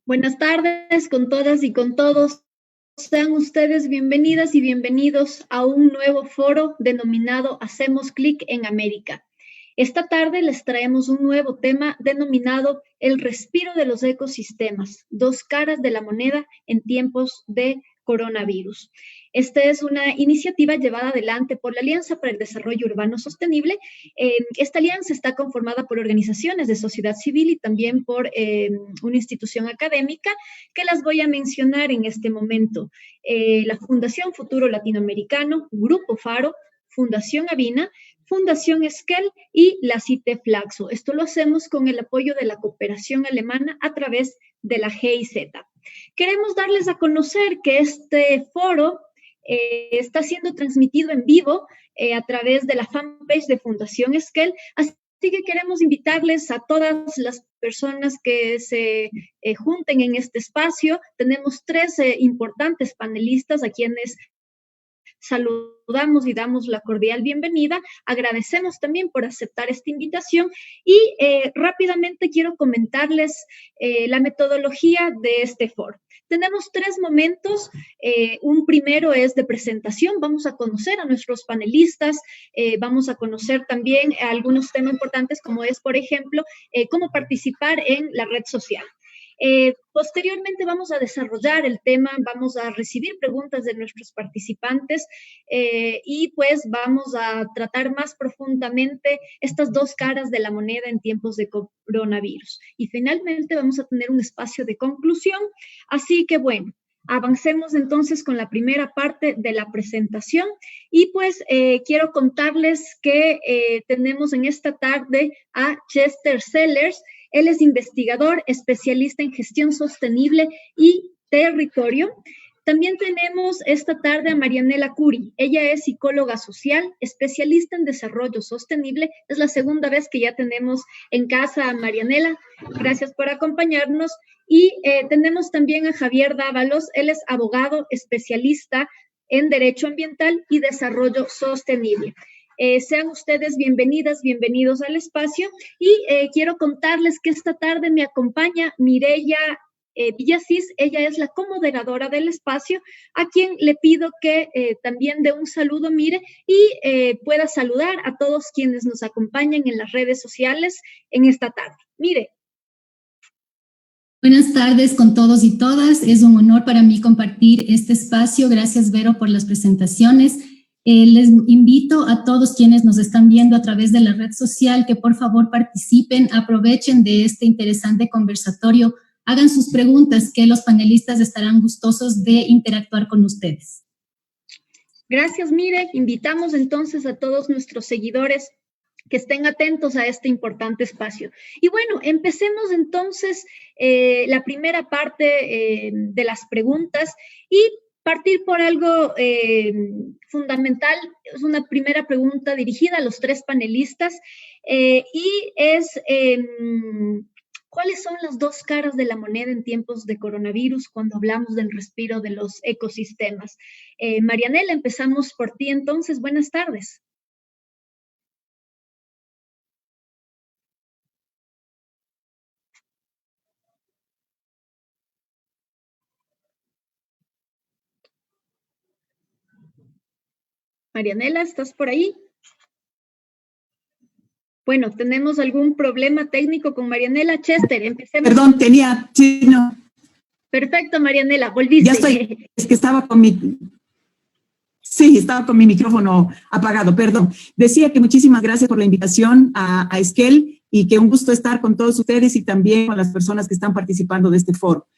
Buenas tardes con todas y con todos. Sean ustedes bienvenidas y bienvenidos a un nuevo foro denominado Hacemos Clic en América. Esta tarde les traemos un nuevo tema denominado El respiro de los ecosistemas, dos caras de la moneda en tiempos de coronavirus. Esta es una iniciativa llevada adelante por la Alianza para el Desarrollo Urbano Sostenible. Esta alianza está conformada por organizaciones de sociedad civil y también por una institución académica que las voy a mencionar en este momento. La Fundación Futuro Latinoamericano, Grupo Faro, Fundación Avina, Fundación Esquel y la CITE Flaxo. Esto lo hacemos con el apoyo de la cooperación alemana a través de la GIZ. Queremos darles a conocer que este foro está siendo transmitido en vivo a través de la fanpage de Fundación Esquel, así que queremos invitarles a todas las personas que se junten en este espacio. Tenemos tres importantes panelistas a quienes saludamos y damos la cordial bienvenida. Agradecemos también por aceptar esta invitación y rápidamente quiero comentarles la metodología de este foro. Tenemos tres momentos. Un primero es de presentación. Vamos a conocer a nuestros panelistas. Vamos a conocer también algunos temas importantes como es, por ejemplo, cómo participar en la red social. Posteriormente vamos a desarrollar el tema, vamos a recibir preguntas de nuestros participantes y pues vamos a tratar más profundamente estas dos caras de la moneda en tiempos de coronavirus. Y finalmente vamos a tener un espacio de conclusión. Así que bueno, avancemos entonces con la primera parte de la presentación y pues quiero contarles que tenemos en esta tarde a Chester Sellers. Él es investigador, especialista en gestión sostenible y territorio. También tenemos esta tarde a Marianela Curi. Ella es psicóloga social, especialista en desarrollo sostenible. Es la segunda vez que ya tenemos en casa a Marianela. Gracias por acompañarnos. Y tenemos también a Javier Dávalos. Él es abogado, especialista en derecho ambiental y desarrollo sostenible. Sean ustedes bienvenidas, bienvenidos al espacio y quiero contarles que esta tarde me acompaña Mireya Villasís. Ella es la comoderadora del espacio, a quien le pido que también dé un saludo, Mire, y pueda saludar a todos quienes nos acompañan en las redes sociales en esta tarde. Mire. Buenas tardes con todos y todas. Es un honor para mí compartir este espacio. Gracias, Vero, por las presentaciones. Les invito a todos quienes nos están viendo a través de la red social que por favor participen, aprovechen de este interesante conversatorio, hagan sus preguntas que los panelistas estarán gustosos de interactuar con ustedes. Gracias, Mire. Invitamos entonces a todos nuestros seguidores que estén atentos a este importante espacio. Y bueno, empecemos entonces la primera parte de las preguntas y partir por algo fundamental. Es una primera pregunta dirigida a los tres panelistas y es ¿cuáles son las dos caras de la moneda en tiempos de coronavirus cuando hablamos del respiro de los ecosistemas? Marianela, empezamos por ti entonces. Buenas tardes. Marianela, ¿estás por ahí? Bueno, tenemos algún problema técnico con Marianela. Chester, empecemos. Perdón, sí, no. Perfecto, Marianela, volviste. Ya estoy, es que estaba con mi micrófono apagado, perdón. Decía que muchísimas gracias por la invitación a Esquel y que un gusto estar con todos ustedes y también con las personas que están participando de este foro.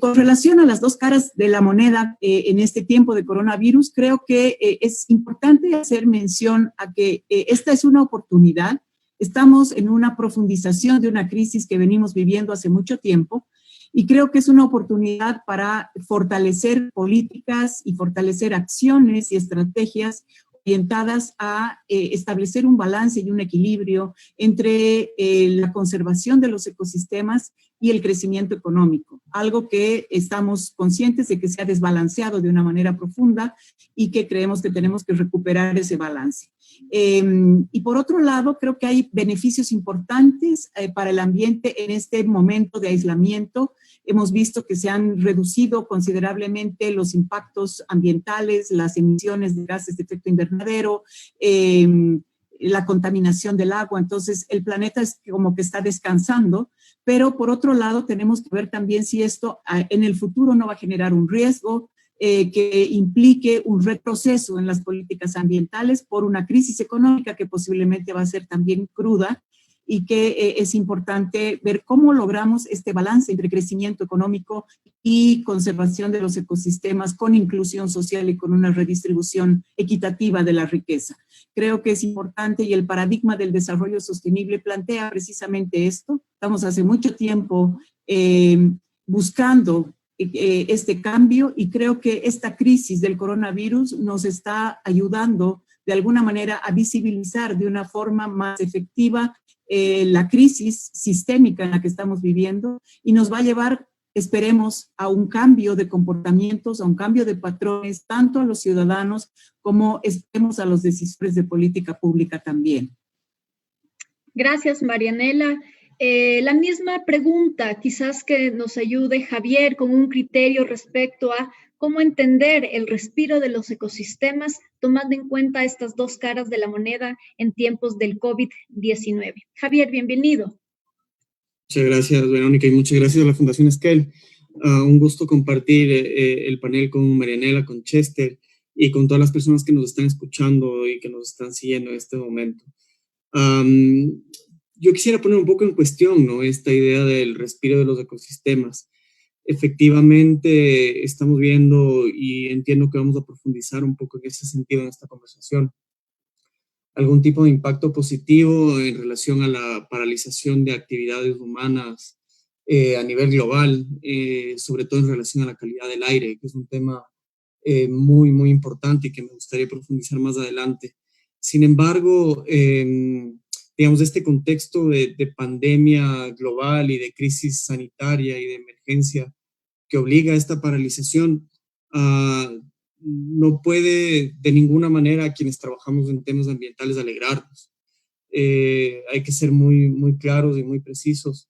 Con relación a las dos caras de la moneda en este tiempo de coronavirus, creo que es importante hacer mención a que esta es una oportunidad. Estamos en una profundización de una crisis que venimos viviendo hace mucho tiempo y creo que es una oportunidad para fortalecer políticas y fortalecer acciones y estrategias orientadas a establecer un balance y un equilibrio entre la conservación de los ecosistemas y el crecimiento económico, algo que estamos conscientes de que se ha desbalanceado de una manera profunda y que creemos que tenemos que recuperar ese balance. Y por otro lado, creo que hay beneficios importantes para el ambiente en este momento de aislamiento. Hemos visto que se han reducido considerablemente los impactos ambientales, las emisiones de gases de efecto invernadero, la contaminación del agua. Entonces, el planeta es como que está descansando, pero por otro lado tenemos que ver también si esto en el futuro no va a generar un riesgo que implique un retroceso en las políticas ambientales por una crisis económica que posiblemente va a ser también cruda y que es importante ver cómo logramos este balance entre crecimiento económico y conservación de los ecosistemas con inclusión social y con una redistribución equitativa de la riqueza. Creo que es importante y el paradigma del desarrollo sostenible plantea precisamente esto. Estamos hace mucho tiempo buscando este cambio y creo que esta crisis del coronavirus nos está ayudando de alguna manera a visibilizar de una forma más efectiva la crisis sistémica en la que estamos viviendo y nos va a llevar, esperemos, a un cambio de comportamientos, a un cambio de patrones, tanto a los ciudadanos como esperemos a los decisores de política pública también. Gracias, Marianela. La misma pregunta, quizás que nos ayude Javier con un criterio respecto a cómo entender el respiro de los ecosistemas, tomando en cuenta estas dos caras de la moneda en tiempos del COVID-19. Javier, bienvenido. Muchas gracias, Verónica, y muchas gracias a la Fundación Esquel. Un gusto compartir el panel con Marianela, con Chester y con todas las personas que nos están escuchando y que nos están siguiendo en este momento. Yo quisiera poner un poco en cuestión, ¿no?, esta idea del respiro de los ecosistemas. Efectivamente, estamos viendo y entiendo que vamos a profundizar un poco en ese sentido en esta conversación. Algún tipo de impacto positivo en relación a la paralización de actividades humanas a nivel global, sobre todo en relación a la calidad del aire, que es un tema muy, muy importante y que me gustaría profundizar más adelante. Sin embargo, digamos, este contexto de pandemia global y de crisis sanitaria y de emergencia que obliga a esta paralización, no puede de ninguna manera a quienes trabajamos en temas ambientales alegrarnos. Hay que ser muy, muy claros y muy precisos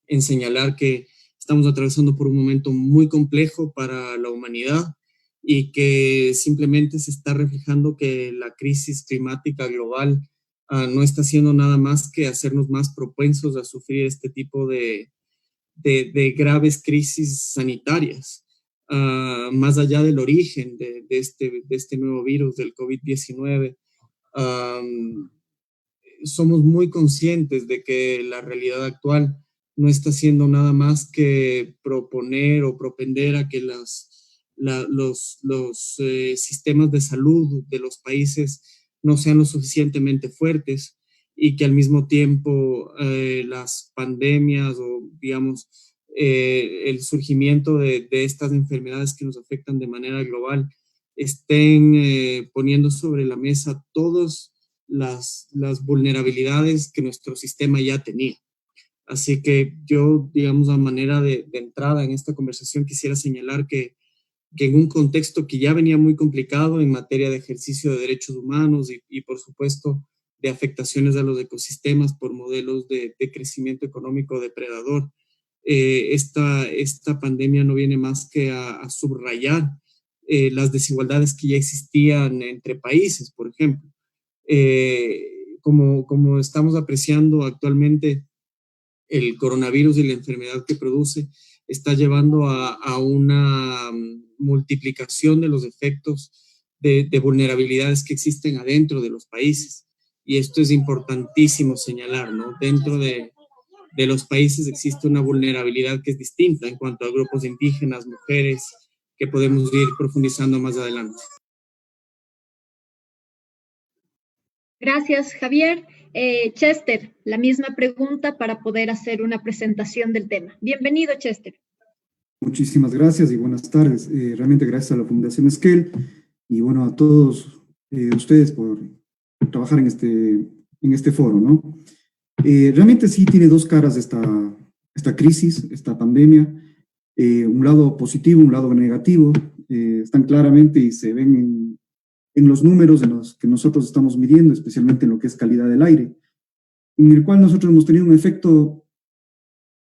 en señalar que estamos atravesando por un momento muy complejo para la humanidad y que simplemente se está reflejando que la crisis climática global no está haciendo nada más que hacernos más propensos a sufrir este tipo de graves crisis sanitarias, más allá del origen de este nuevo virus, del COVID-19. Somos muy conscientes de que la realidad actual no está haciendo nada más que proponer o propender a que los sistemas de salud de los países no sean lo suficientemente fuertes y que al mismo tiempo las pandemias o, digamos, el surgimiento de estas enfermedades que nos afectan de manera global estén poniendo sobre la mesa todas las vulnerabilidades que nuestro sistema ya tenía. Así que yo, digamos, a manera de entrada en esta conversación, quisiera señalar que en un contexto que ya venía muy complicado en materia de ejercicio de derechos humanos y por supuesto, de afectaciones a los ecosistemas por modelos de crecimiento económico depredador, esta pandemia no viene más que a subrayar las desigualdades que ya existían entre países, por ejemplo. Como estamos apreciando actualmente, el coronavirus y la enfermedad que produce está llevando a una multiplicación de los efectos de vulnerabilidades que existen adentro de los países. y esto es importantísimo señalar, ¿no? Dentro de los países existe una vulnerabilidad que es distinta en cuanto a grupos indígenas, mujeres, que podemos ir profundizando más adelante. Gracias, Javier. Chester, la misma pregunta para poder hacer una presentación del tema. Bienvenido, Chester. Muchísimas gracias y buenas tardes. Realmente gracias a la Fundación Esquel y bueno, a todos ustedes por trabajar en este foro, ¿no? Realmente sí tiene dos caras esta crisis, esta pandemia, un lado positivo, un lado negativo, están claramente y se ven en los números en los que nosotros estamos midiendo, especialmente en lo que es calidad del aire, en el cual nosotros hemos tenido un efecto,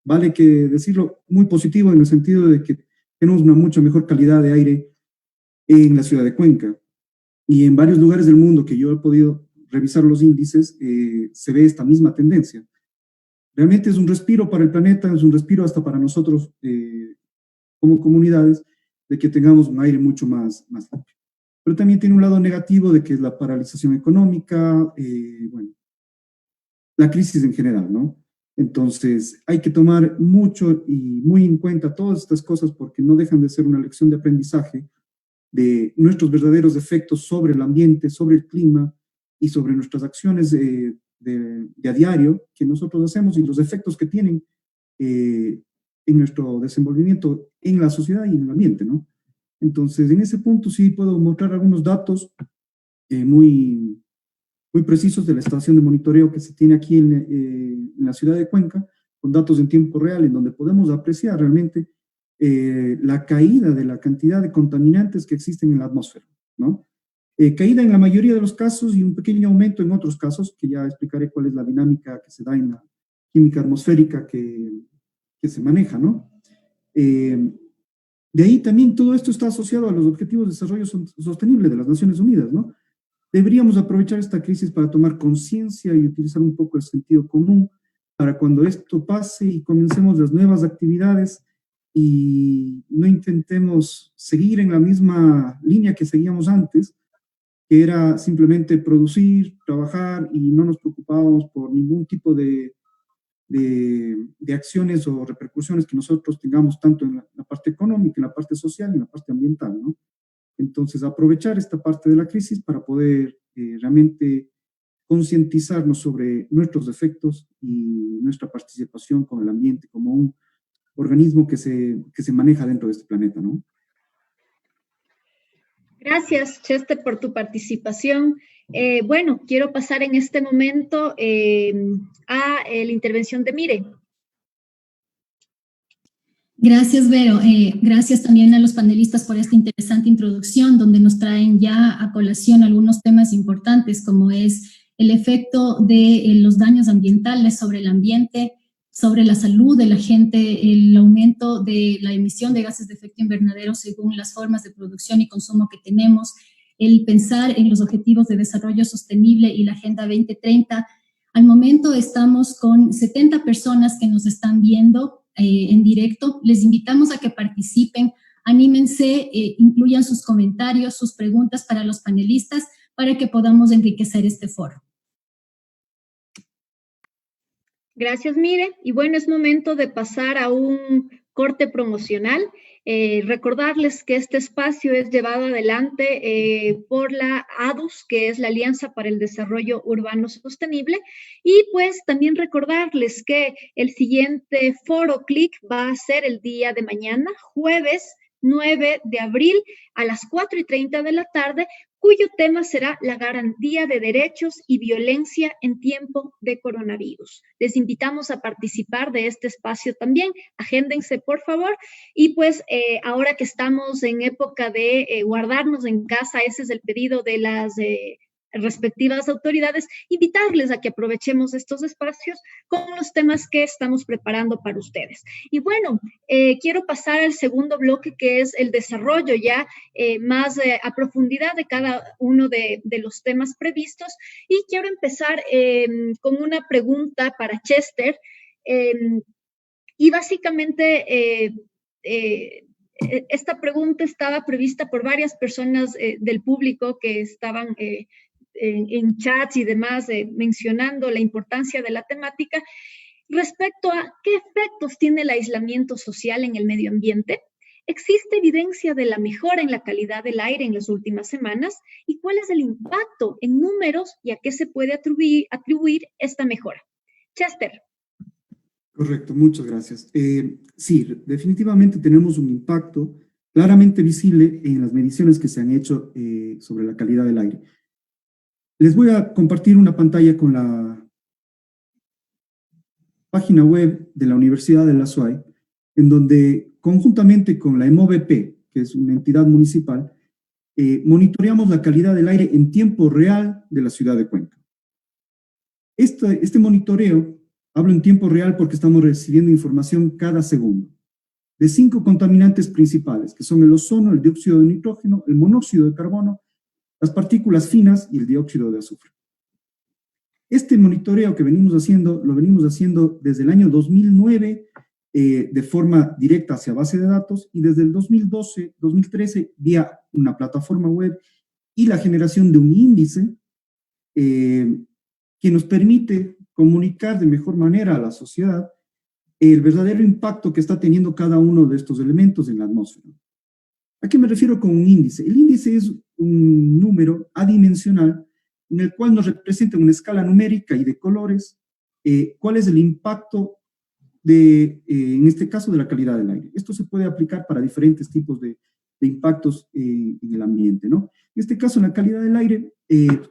vale que decirlo, muy positivo en el sentido de que tenemos una mucho mejor calidad de aire en la ciudad de Cuenca. Y en varios lugares del mundo que yo he podido revisar los índices, se ve esta misma tendencia. Realmente es un respiro para el planeta, es un respiro hasta para nosotros como comunidades, de que tengamos un aire mucho más limpio. Pero también tiene un lado negativo de que es la paralización económica, bueno, la crisis en general, ¿no? Entonces, hay que tomar mucho y muy en cuenta todas estas cosas porque no dejan de ser una lección de aprendizaje de nuestros verdaderos efectos sobre el ambiente, sobre el clima y sobre nuestras acciones de a diario que nosotros hacemos y los efectos que tienen en nuestro desenvolvimiento en la sociedad y en el ambiente, ¿no? Entonces, en ese punto sí puedo mostrar algunos datos muy precisos de la estación de monitoreo que se tiene aquí en la ciudad de Cuenca, con datos en tiempo real, en donde podemos apreciar realmente la caída de la cantidad de contaminantes que existen en la atmósfera, ¿no? Caída en la mayoría de los casos y un pequeño aumento en otros casos, que ya explicaré cuál es la dinámica que se da en la química atmosférica que se maneja, ¿no? De ahí también todo esto está asociado a los Objetivos de Desarrollo Sostenible de las Naciones Unidas, ¿no? Deberíamos aprovechar esta crisis para tomar conciencia y utilizar un poco el sentido común para cuando esto pase y comencemos las nuevas actividades y no intentemos seguir en la misma línea que seguíamos antes, que era simplemente producir, trabajar y no nos preocupábamos por ningún tipo de acciones o repercusiones que nosotros tengamos tanto en la parte económica, en la parte social y en la parte ambiental, ¿no? Entonces, aprovechar esta parte de la crisis para poder realmente concientizarnos sobre nuestros efectos y nuestra participación con el ambiente como un organismo que se maneja dentro de este planeta, ¿no? Gracias, Chester, por tu participación. Bueno, quiero pasar en este momento a la intervención de Mire. Gracias, Vero. Gracias también a los panelistas por esta interesante introducción, donde nos traen ya a colación algunos temas importantes, como es el efecto de los daños ambientales sobre el ambiente, sobre la salud de la gente, el aumento de la emisión de gases de efecto invernadero según las formas de producción y consumo que tenemos, el pensar en los objetivos de desarrollo sostenible y la Agenda 2030. Al momento estamos con 70 personas que nos están viendo en directo. Les invitamos a que participen, anímense, incluyan sus comentarios, sus preguntas para los panelistas para que podamos enriquecer este foro. Gracias, Mire. Y bueno, es momento de pasar a un corte promocional. Recordarles que este espacio es llevado adelante por la ADUS, que es la Alianza para el Desarrollo Urbano Sostenible, y pues también recordarles que el siguiente foro CLIC va a ser el día de mañana, jueves 9 de abril a las 4:30 de la tarde, cuyo tema será la garantía de derechos y violencia en tiempo de coronavirus. Les invitamos a participar de este espacio también, agéndense por favor, y pues ahora que estamos en época de guardarnos en casa, ese es el pedido de las respectivas autoridades, invitarles a que aprovechemos estos espacios con los temas que estamos preparando para ustedes. Y bueno, quiero pasar al segundo bloque, que es el desarrollo ya más a profundidad de cada uno de los temas previstos, y quiero empezar con una pregunta para Chester, y básicamente esta pregunta estaba prevista por varias personas del público que estaban en chats y demás mencionando la importancia de la temática respecto a qué efectos tiene el aislamiento social en el medio ambiente. ¿Existe evidencia de la mejora en la calidad del aire en las últimas semanas? ¿Y cuál es el impacto en números y a qué se puede atribuir esta mejora? Chester. Correcto, muchas gracias. Sí, definitivamente tenemos un impacto claramente visible en las mediciones que se han hecho sobre la calidad del aire. Les voy a compartir una pantalla con la página web de la Universidad de la SUAY, en donde conjuntamente con la EMOVP, que es una entidad municipal, monitoreamos la calidad del aire en tiempo real de la ciudad de Cuenca. Este monitoreo, hablo en tiempo real porque estamos recibiendo información cada segundo, de 5 contaminantes principales, que son el ozono, el dióxido de nitrógeno, el monóxido de carbono, las partículas finas y el dióxido de azufre. Este monitoreo que venimos haciendo, lo venimos haciendo desde el año 2009 de forma directa hacia base de datos y desde el 2012, 2013 vía una plataforma web y la generación de un índice que nos permite comunicar de mejor manera a la sociedad el verdadero impacto que está teniendo cada uno de estos elementos en la atmósfera. ¿A qué me refiero con un índice? El índice es un número adimensional en el cual nos representa una escala numérica y de colores cuál es el impacto en este caso, de la calidad del aire. Esto se puede aplicar para diferentes tipos de impactos en el ambiente, ¿no? En este caso, en la calidad del aire,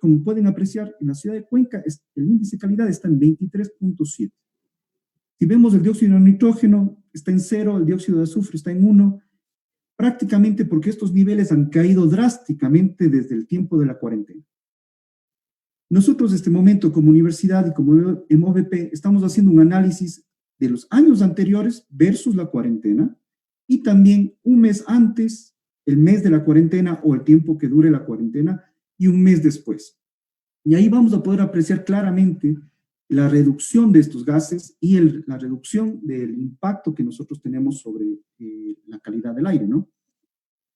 como pueden apreciar, en la ciudad de Cuenca, el índice de calidad está en 23.7. Si vemos el dióxido de nitrógeno, está en 0, el dióxido de azufre está en 1, prácticamente porque estos niveles han caído drásticamente desde el tiempo de la cuarentena. Nosotros, en este momento, como universidad y como EMOVP, estamos haciendo un análisis de los años anteriores versus la cuarentena y también un mes antes, el mes de la cuarentena o el tiempo que dure la cuarentena y un mes después. Y ahí vamos a poder apreciar claramente la reducción de estos gases y la reducción del impacto que nosotros tenemos sobre la calidad del aire, ¿no?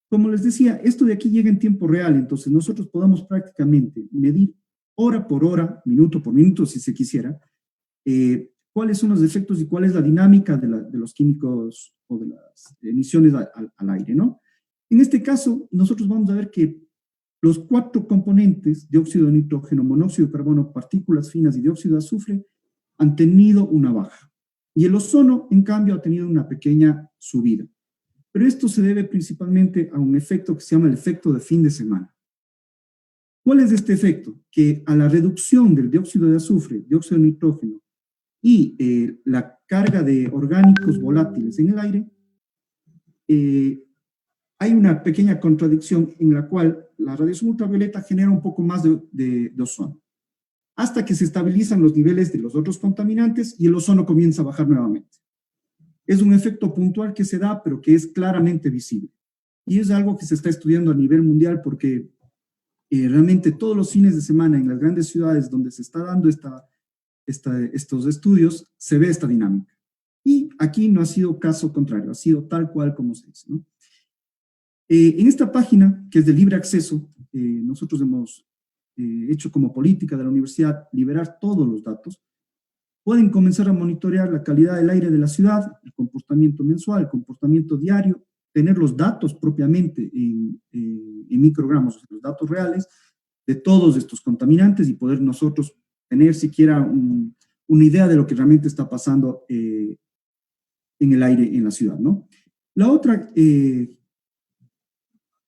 Como les decía, esto de aquí llega en tiempo real, entonces nosotros podemos prácticamente medir hora por hora, minuto por minuto, si se quisiera, cuáles son los efectos y cuál es la dinámica de los químicos o de las emisiones al aire, ¿no? En este caso, nosotros vamos a ver que los 4 componentes, dióxido de nitrógeno, monóxido de carbono, partículas finas y dióxido de azufre, han tenido una baja. Y el ozono, en cambio, ha tenido una pequeña subida. Pero esto se debe principalmente a un efecto que se llama el efecto de fin de semana. ¿Cuál es este efecto? Que a la reducción del dióxido de azufre, dióxido de nitrógeno y la carga de orgánicos volátiles en el aire, hay una pequeña contradicción en la cual la radiación ultravioleta genera un poco más de ozono, hasta que se estabilizan los niveles de los otros contaminantes y el ozono comienza a bajar nuevamente. Es un efecto puntual que se da, pero que es claramente visible. Y es algo que se está estudiando a nivel mundial porque realmente todos los fines de semana en las grandes ciudades donde se está dando estos estudios, se ve esta dinámica. Y aquí no ha sido caso contrario, ha sido tal cual como se dice, ¿no? En esta página, que es de libre acceso, nosotros hemos hecho como política de la universidad liberar todos los datos. Pueden comenzar a monitorear la calidad del aire de la ciudad, el comportamiento mensual, el comportamiento diario, tener los datos propiamente en microgramos, los datos reales de todos estos contaminantes y poder nosotros tener siquiera una idea de lo que realmente está pasando en el aire en la ciudad, ¿no? La otra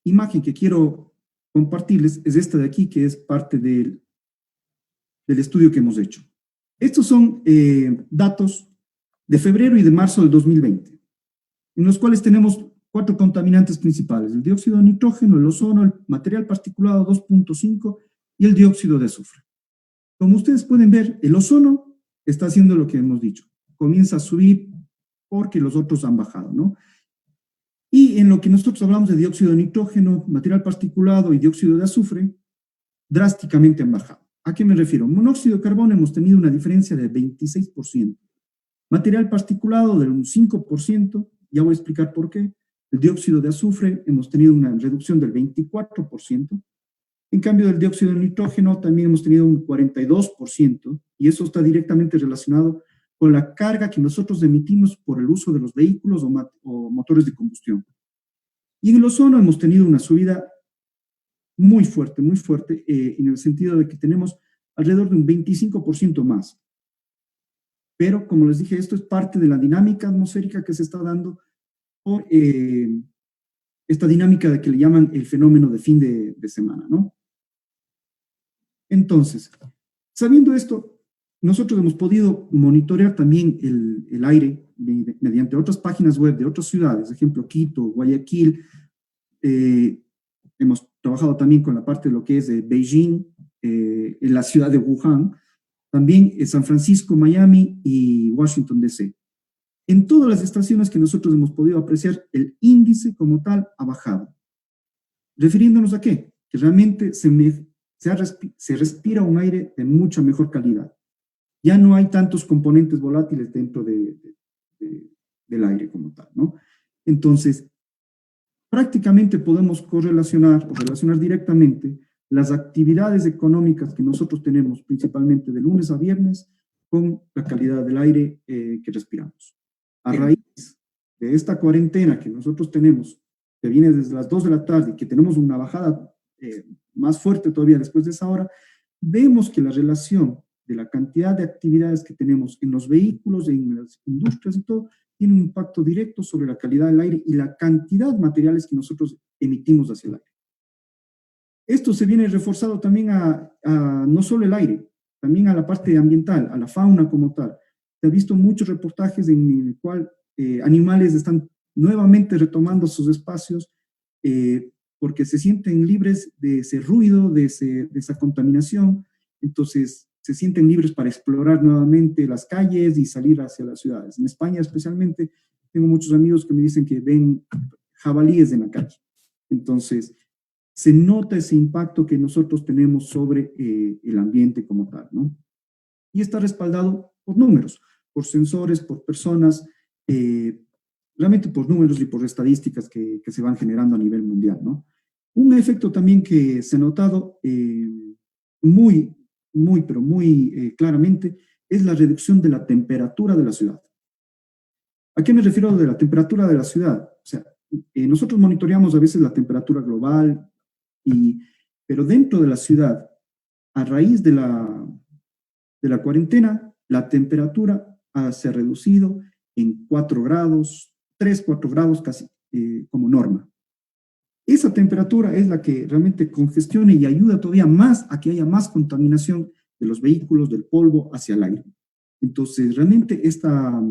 imagen que quiero compartirles es esta de aquí, que es parte del estudio que hemos hecho. Estos son datos de febrero y de marzo del 2020, en los cuales tenemos 4 contaminantes principales: el dióxido de nitrógeno, el ozono, el material particulado 2.5 y el dióxido de azufre. Como ustedes pueden ver, el ozono está haciendo lo que hemos dicho, comienza a subir porque los otros han bajado, ¿no? Y en lo que nosotros hablamos de dióxido de nitrógeno, material particulado y dióxido de azufre, drásticamente han bajado. ¿A qué me refiero? Monóxido de carbono hemos tenido una diferencia de 26%. Material particulado de un 5%, ya voy a explicar por qué. El dióxido de azufre hemos tenido una reducción del 24%. En cambio, del dióxido de nitrógeno también hemos tenido un 42%, y eso está directamente relacionado con la carga que nosotros emitimos por el uso de los vehículos o motores de combustión. Y en el ozono hemos tenido una subida muy fuerte, en el sentido de que tenemos alrededor de un 25% más. Pero, como les dije, esto es parte de la dinámica atmosférica que se está dando por esta dinámica de que le llaman el fenómeno de fin de semana, ¿no? Entonces, sabiendo esto, nosotros hemos podido monitorear también el aire mediante otras páginas web de otras ciudades, por ejemplo, Quito, Guayaquil. Hemos trabajado también con la parte de lo que es Beijing, en la ciudad de Wuhan, también en San Francisco, Miami y Washington, D.C. En todas las estaciones que nosotros hemos podido apreciar, el índice como tal ha bajado. ¿Refiriéndonos a qué? Que realmente se respira un aire de mucha mejor calidad. Ya no hay tantos componentes volátiles dentro del aire como tal, ¿no? Entonces, prácticamente podemos correlacionar o relacionar directamente las actividades económicas que nosotros tenemos, principalmente de lunes a viernes, con la calidad del aire que respiramos. A raíz de esta cuarentena que nosotros tenemos, que viene desde las 2 de la tarde y que tenemos una bajada más fuerte todavía después de esa hora, vemos que la relación de la cantidad de actividades que tenemos en los vehículos, en las industrias y todo, tiene un impacto directo sobre la calidad del aire y la cantidad de materiales que nosotros emitimos hacia el aire. Esto se viene reforzado también a no solo el aire, también a la parte ambiental, a la fauna como tal. Se ha visto muchos reportajes en el cual animales están nuevamente retomando sus espacios porque se sienten libres de ese ruido, de esa contaminación. Entonces se sienten libres para explorar nuevamente las calles y salir hacia las ciudades. En España especialmente tengo muchos amigos que me dicen que ven jabalíes en la calle. Entonces se nota ese impacto que nosotros tenemos sobre el ambiente como tal, ¿no? Y está respaldado por números, por sensores, por personas, realmente por números y por estadísticas que se van generando a nivel mundial, ¿no? Un efecto también que se ha notado muy claramente es la reducción de la temperatura de la ciudad. ¿A qué me refiero de la temperatura de la ciudad? O sea, nosotros monitoreamos a veces la temperatura global, pero dentro de la ciudad, a raíz de la cuarentena, la temperatura se ha reducido en 4 grados, 3, 4 grados casi como norma. Esa temperatura es la que realmente congestiona y ayuda todavía más a que haya más contaminación de los vehículos, del polvo hacia el aire. Entonces, realmente esta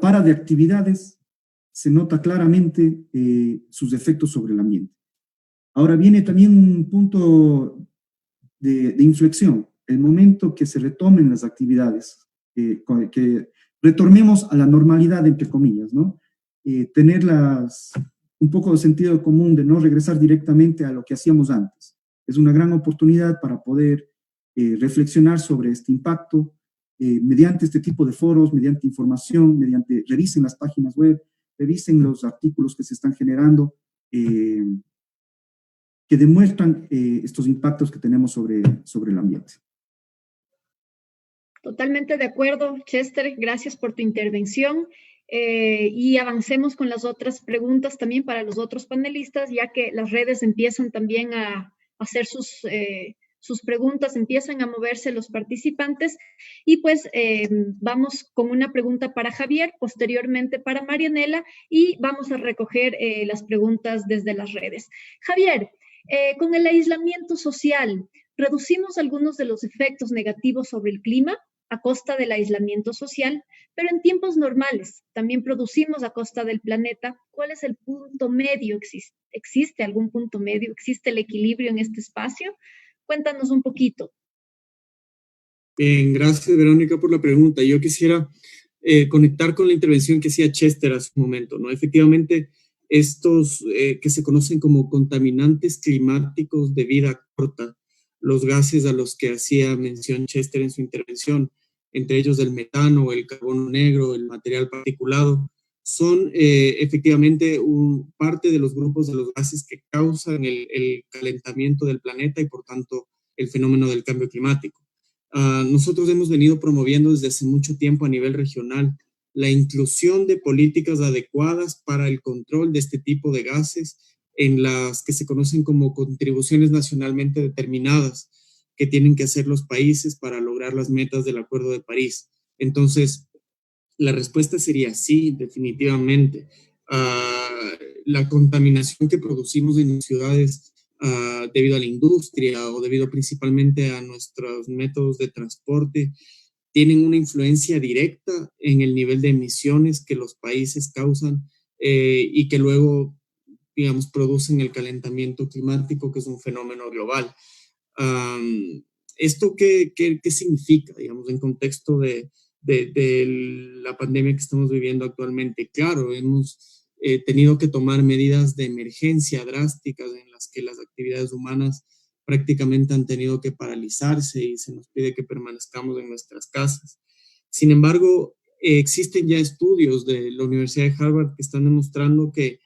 para de actividades se nota claramente sus efectos sobre el ambiente. Ahora viene también un punto de inflexión, el momento que se retomen las actividades, que retornemos a la normalidad, entre comillas, ¿no? Tener un poco de sentido común de no regresar directamente a lo que hacíamos antes. Es una gran oportunidad para poder reflexionar sobre este impacto mediante este tipo de foros, mediante información, revisen las páginas web, revisen los artículos que se están generando, que demuestran estos impactos que tenemos sobre el ambiente. Totalmente de acuerdo, Chester. Gracias por tu intervención. Y avancemos con las otras preguntas también para los otros panelistas, ya que las redes empiezan también a hacer sus preguntas, empiezan a moverse los participantes. Y pues vamos con una pregunta para Javier, posteriormente para Marianela, y vamos a recoger las preguntas desde las redes. Javier, con el aislamiento social, ¿reducimos algunos de los efectos negativos sobre el clima a costa del aislamiento social? Pero en tiempos normales también producimos a costa del planeta. ¿Cuál es el punto medio? ¿Existe algún punto medio? ¿Existe el equilibrio en este espacio? Cuéntanos un poquito. Bien, gracias Verónica por la pregunta. Yo quisiera conectar con la intervención que hacía Chester hace un momento, ¿no? Efectivamente, estos que se conocen como contaminantes climáticos de vida corta, los gases a los que hacía mención Chester en su intervención, entre ellos el metano, el carbono negro, el material particulado, son efectivamente parte de los grupos de los gases que causan el calentamiento del planeta y por tanto el fenómeno del cambio climático. Nosotros hemos venido promoviendo desde hace mucho tiempo a nivel regional la inclusión de políticas adecuadas para el control de este tipo de gases en las que se conocen como contribuciones nacionalmente determinadas que tienen que hacer los países para lograr las metas del Acuerdo de París. Entonces, la respuesta sería sí, definitivamente. La contaminación que producimos en las ciudades debido a la industria o debido principalmente a nuestros métodos de transporte tienen una influencia directa en el nivel de emisiones que los países causan y que luego, digamos, producen el calentamiento climático, que es un fenómeno global. ¿Esto qué significa, digamos, en contexto de la pandemia que estamos viviendo actualmente? Claro, hemos tenido que tomar medidas de emergencia drásticas en las que las actividades humanas prácticamente han tenido que paralizarse y se nos pide que permanezcamos en nuestras casas. Sin embargo, existen ya estudios de la Universidad de Harvard que están demostrando que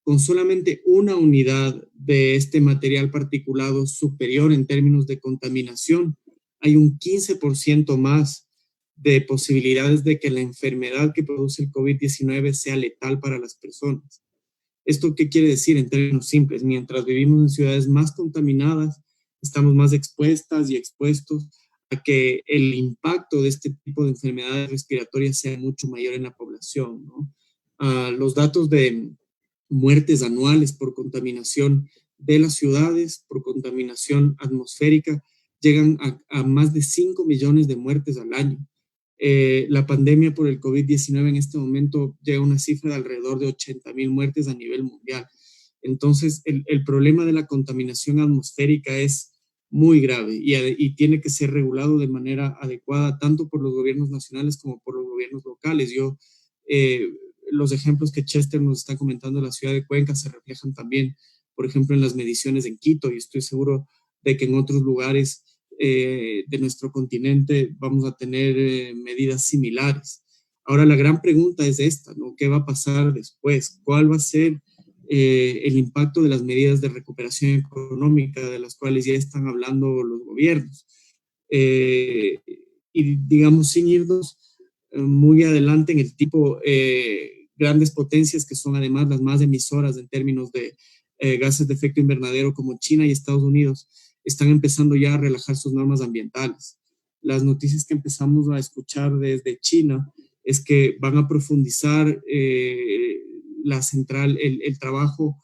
con solamente una unidad de este material particulado superior en términos de contaminación, hay un 15% más de posibilidades de que la enfermedad que produce el COVID-19 sea letal para las personas. ¿Esto qué quiere decir en términos simples? Mientras vivimos en ciudades más contaminadas, estamos más expuestas y expuestos a que el impacto de este tipo de enfermedades respiratorias sea mucho mayor en la población, ¿no? Los datos de muertes anuales por contaminación de las ciudades, por contaminación atmosférica, llegan a más de 5 millones de muertes al año. La pandemia por el COVID-19 en este momento llega a una cifra de alrededor de 80,000 muertes a nivel mundial. Entonces, el problema de la contaminación atmosférica es muy grave y tiene que ser regulado de manera adecuada tanto por los gobiernos nacionales como por los gobiernos locales. Los ejemplos que Chester nos está comentando de la ciudad de Cuenca se reflejan también, por ejemplo, en las mediciones en Quito, y estoy seguro de que en otros lugares de nuestro continente vamos a tener medidas similares. Ahora, la gran pregunta es esta, ¿no? ¿Qué va a pasar después? ¿Cuál va a ser el impacto de las medidas de recuperación económica de las cuales ya están hablando los gobiernos? Y digamos, sin irnos muy adelante en el tipo grandes potencias que son además las más emisoras en términos de gases de efecto invernadero como China y Estados Unidos, están empezando ya a relajar sus normas ambientales. Las noticias que empezamos a escuchar desde China es que van a profundizar el trabajo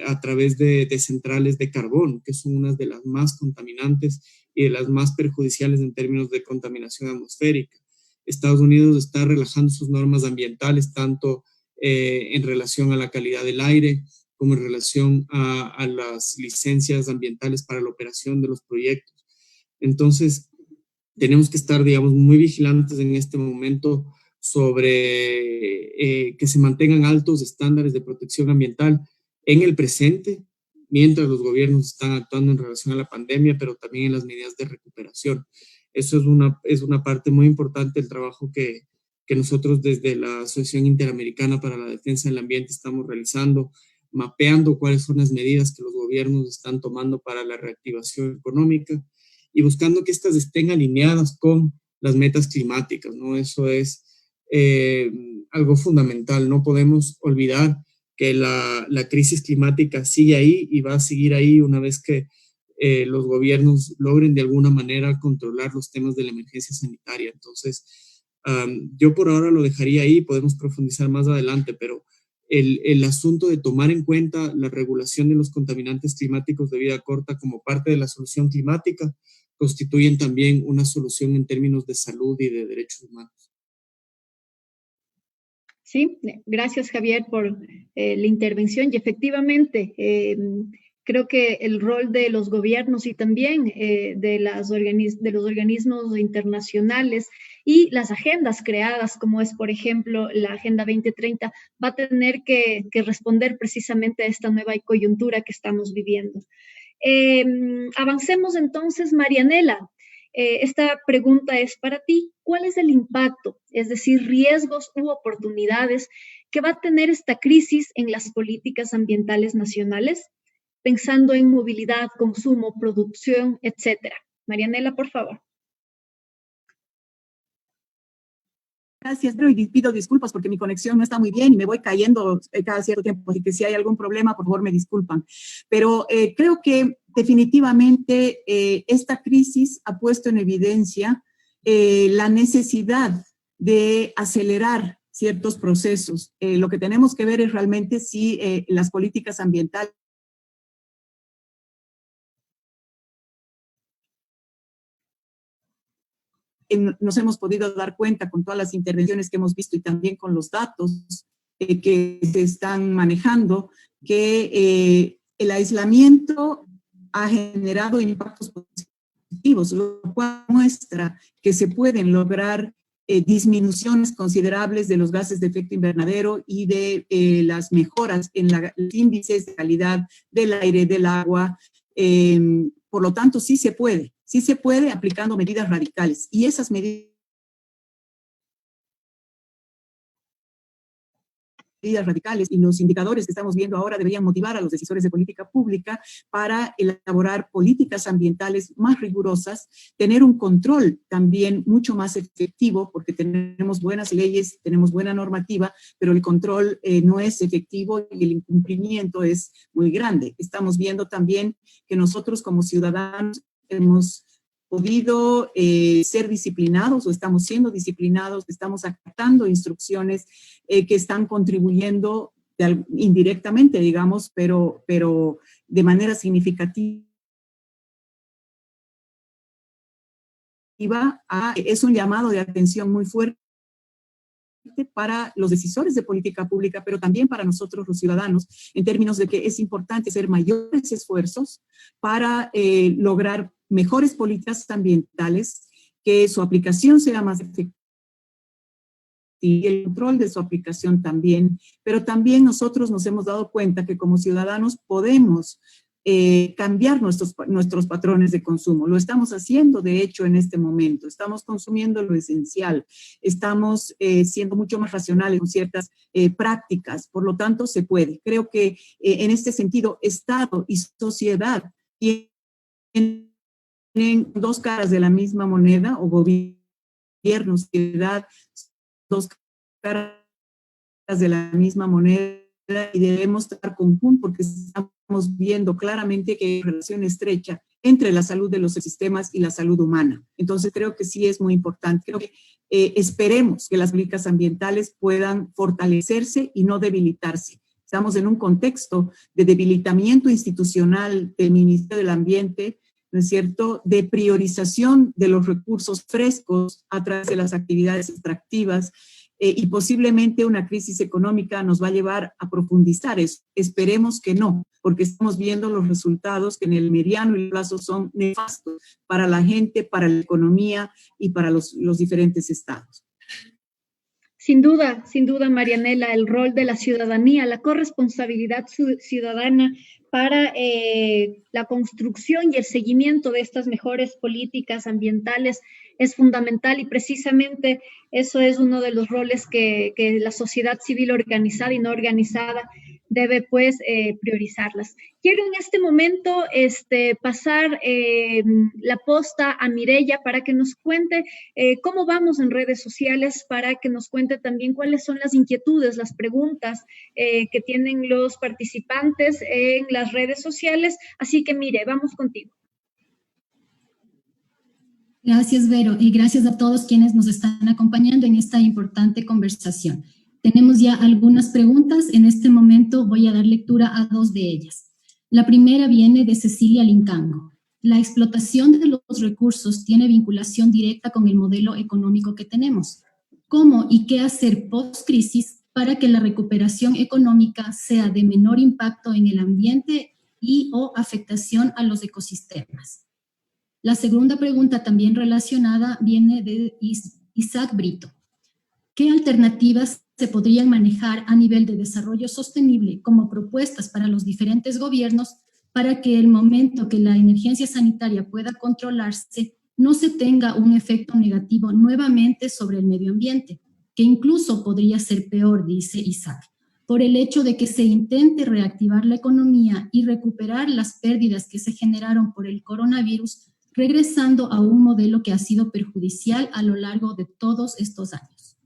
a través de centrales de carbón, que son unas de las más contaminantes y de las más perjudiciales en términos de contaminación atmosférica. Estados Unidos está relajando sus normas ambientales, tanto en relación a la calidad del aire, como en relación a las licencias ambientales para la operación de los proyectos. Entonces, tenemos que estar, digamos, muy vigilantes en este momento sobre que se mantengan altos estándares de protección ambiental en el presente, mientras los gobiernos están actuando en relación a la pandemia, pero también en las medidas de recuperación. Eso es una parte muy importante del trabajo que nosotros desde la Asociación Interamericana para la Defensa del Ambiente estamos realizando, mapeando cuáles son las medidas que los gobiernos están tomando para la reactivación económica y buscando que estas estén alineadas con las metas climáticas, ¿no? Eso es algo fundamental. No podemos olvidar que la crisis climática sigue ahí y va a seguir ahí una vez que los gobiernos logren de alguna manera controlar los temas de la emergencia sanitaria. Entonces, yo por ahora lo dejaría ahí, podemos profundizar más adelante, pero el asunto de tomar en cuenta la regulación de los contaminantes climáticos de vida corta como parte de la solución climática constituyen también una solución en términos de salud y de derechos humanos. Sí, gracias Javier por la intervención y efectivamente creo que el rol de los gobiernos y también de los organismos internacionales y las agendas creadas, como es, por ejemplo, la Agenda 2030, va a tener que responder precisamente a esta nueva coyuntura que estamos viviendo. Avancemos entonces, Marianela. Esta pregunta es para ti. ¿Cuál es el impacto, es decir, riesgos u oportunidades que va a tener esta crisis en las políticas ambientales nacionales, pensando en movilidad, consumo, producción, etcétera? Marianela, por favor. Gracias, pero y pido disculpas porque mi conexión no está muy bien y me voy cayendo cada cierto tiempo, así que si hay algún problema, por favor me disculpan. Pero creo que definitivamente esta crisis ha puesto en evidencia la necesidad de acelerar ciertos procesos. Lo que tenemos que ver es realmente si las políticas ambientales nos hemos podido dar cuenta con todas las intervenciones que hemos visto y también con los datos que se están manejando, que el aislamiento ha generado impactos positivos, lo cual muestra que se pueden lograr disminuciones considerables de los gases de efecto invernadero y de las mejoras en los índices de calidad del aire, del agua. Por lo tanto, sí se puede aplicando medidas radicales. Y esas medidas radicales y los indicadores que estamos viendo ahora deberían motivar a los decisores de política pública para elaborar políticas ambientales más rigurosas, tener un control también mucho más efectivo, porque tenemos buenas leyes, tenemos buena normativa, pero el control no es efectivo y el incumplimiento es muy grande. Estamos viendo también que nosotros como ciudadanos hemos podido ser disciplinados o estamos siendo disciplinados, estamos acatando instrucciones que están contribuyendo indirectamente, digamos, pero de manera significativa. Es un llamado de atención muy fuerte para los decisores de política pública, pero también para nosotros los ciudadanos, en términos de que es importante hacer mayores esfuerzos para lograr mejores políticas ambientales, que su aplicación sea más efectiva y el control de su aplicación también, pero también nosotros nos hemos dado cuenta que como ciudadanos podemos cambiar nuestros patrones de consumo. Lo estamos haciendo, de hecho, en este momento. Estamos consumiendo lo esencial. Estamos siendo mucho más racionales con ciertas prácticas. Por lo tanto, se puede. Creo que en este sentido, Estado y sociedad tienen dos caras de la misma moneda, o gobierno, sociedad, dos caras de la misma moneda, y debemos estar conjuntos porque estamos viendo claramente que hay relación estrecha entre la salud de los sistemas y la salud humana. Entonces creo que sí es muy importante. Creo que esperemos que las políticas ambientales puedan fortalecerse y no debilitarse. Estamos en un contexto de debilitamiento institucional del Ministerio del Ambiente, ¿no es cierto?, de priorización de los recursos frescos a través de las actividades extractivas, y posiblemente una crisis económica nos va a llevar a profundizar eso. Esperemos que no, porque estamos viendo los resultados que en el mediano y el plazo son nefastos para la gente, para la economía y para los diferentes estados. Sin duda, Marianela, el rol de la ciudadanía, la corresponsabilidad ciudadana para la construcción y el seguimiento de estas mejores políticas ambientales es fundamental, y precisamente eso es uno de los roles que la sociedad civil organizada y no organizada debe pues priorizarlas. Quiero en este momento pasar la posta a Mireya para que nos cuente cómo vamos en redes sociales, para que nos cuente también cuáles son las inquietudes, las preguntas que tienen los participantes en las redes sociales. Así que Mire, vamos contigo. Gracias, Vero, y gracias a todos quienes nos están acompañando en esta importante conversación. Tenemos ya algunas preguntas. En este momento voy a dar lectura a dos de ellas. La primera viene de Cecilia Lincango. La explotación de los recursos tiene vinculación directa con el modelo económico que tenemos. ¿Cómo y qué hacer post-crisis para que la recuperación económica sea de menor impacto en el ambiente y o afectación a los ecosistemas? La segunda pregunta, también relacionada, viene de Isaac Brito. ¿Qué alternativas se podrían manejar a nivel de desarrollo sostenible como propuestas para los diferentes gobiernos para que el momento que la emergencia sanitaria pueda controlarse no se tenga un efecto negativo nuevamente sobre el medio ambiente? que incluso podría ser peor, dice Isaac, por el hecho de que se intente reactivar la economía y recuperar las pérdidas que se generaron por el coronavirus, regresando a un modelo que ha sido perjudicial a lo largo de todos estos años.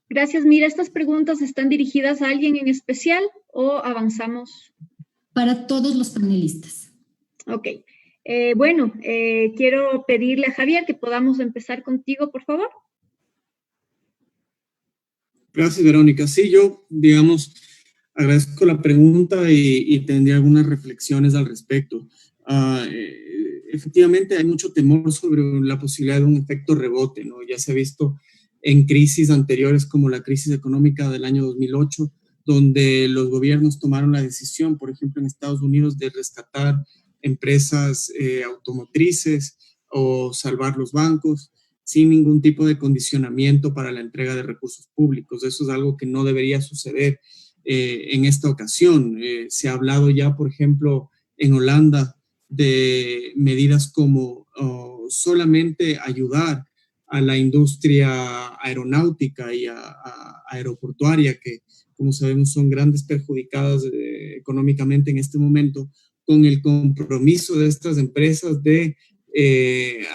Gracias. Mira, ¿estas preguntas están dirigidas a alguien en especial o avanzamos? Para todos los panelistas. Ok. Quiero pedirle a Javier que podamos empezar contigo, por favor. Gracias, Verónica. Sí, yo, digamos, agradezco la pregunta y tendría algunas reflexiones al respecto. Efectivamente, hay mucho temor sobre la posibilidad de un efecto rebote, ¿no? Ya se ha visto en crisis anteriores como la crisis económica del año 2008, donde los gobiernos tomaron la decisión, por ejemplo, en Estados Unidos, de rescatar empresas automotrices o salvar los bancos sin ningún tipo de condicionamiento para la entrega de recursos públicos. Eso es algo que no debería suceder en esta ocasión. Se ha hablado ya, por ejemplo, en Holanda de medidas como solamente ayudar a la industria aeronáutica y aeroportuaria, que como sabemos son grandes perjudicadas económicamente en este momento, con el compromiso de estas empresas de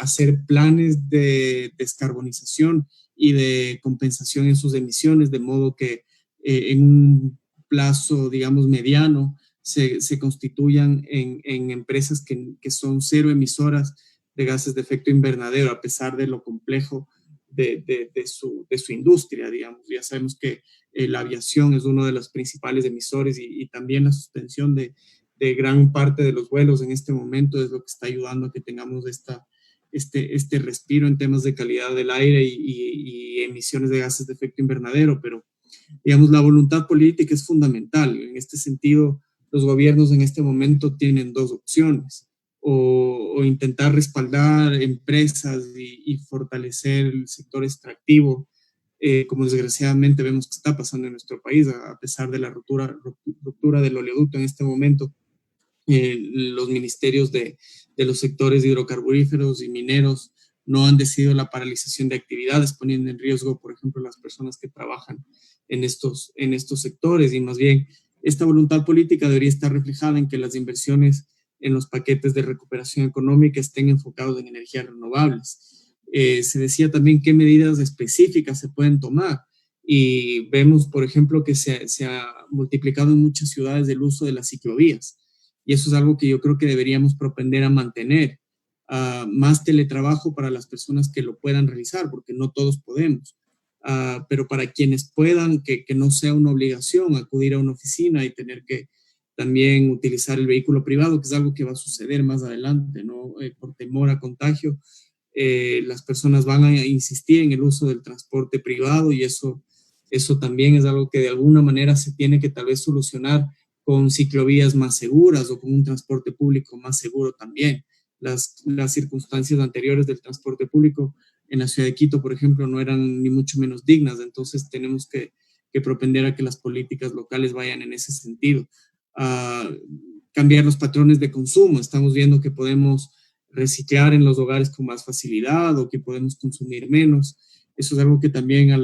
hacer planes de descarbonización y de compensación en sus emisiones, de modo que en un plazo, digamos, mediano, se constituyan en empresas que son cero emisoras de gases de efecto invernadero, a pesar de lo complejo de su industria, digamos. Ya sabemos que la aviación es uno de los principales emisores y también la suspensión de gran parte de los vuelos en este momento es lo que está ayudando a que tengamos este respiro en temas de calidad del aire y emisiones de gases de efecto invernadero, pero digamos la voluntad política es fundamental. En este sentido, los gobiernos en este momento tienen dos opciones, o intentar respaldar empresas y fortalecer el sector extractivo, como desgraciadamente vemos que está pasando en nuestro país, a pesar de la ruptura del oleoducto en este momento. Los ministerios de los sectores hidrocarburíferos y mineros no han decidido la paralización de actividades, poniendo en riesgo, por ejemplo, las personas que trabajan en estos sectores, y más bien esta voluntad política debería estar reflejada en que las inversiones en los paquetes de recuperación económica estén enfocados en energías renovables. Se decía también qué medidas específicas se pueden tomar, y vemos, por ejemplo, que se ha multiplicado en muchas ciudades el uso de las ciclovías. Y eso es algo que yo creo que deberíamos propender a mantener. Más teletrabajo para las personas que lo puedan realizar, porque no todos podemos. Pero para quienes puedan, que no sea una obligación acudir a una oficina y tener que también utilizar el vehículo privado, que es algo que va a suceder más adelante, ¿no? Por temor a contagio, las personas van a insistir en el uso del transporte privado, y eso también es algo que de alguna manera se tiene que tal vez solucionar con ciclovías más seguras o con un transporte público más seguro también. Las circunstancias anteriores del transporte público en la ciudad de Quito, por ejemplo, no eran ni mucho menos dignas, entonces tenemos que propender a que las políticas locales vayan en ese sentido. Cambiar los patrones de consumo. Estamos viendo que podemos reciclar en los hogares con más facilidad, o que podemos consumir menos. Eso es algo que también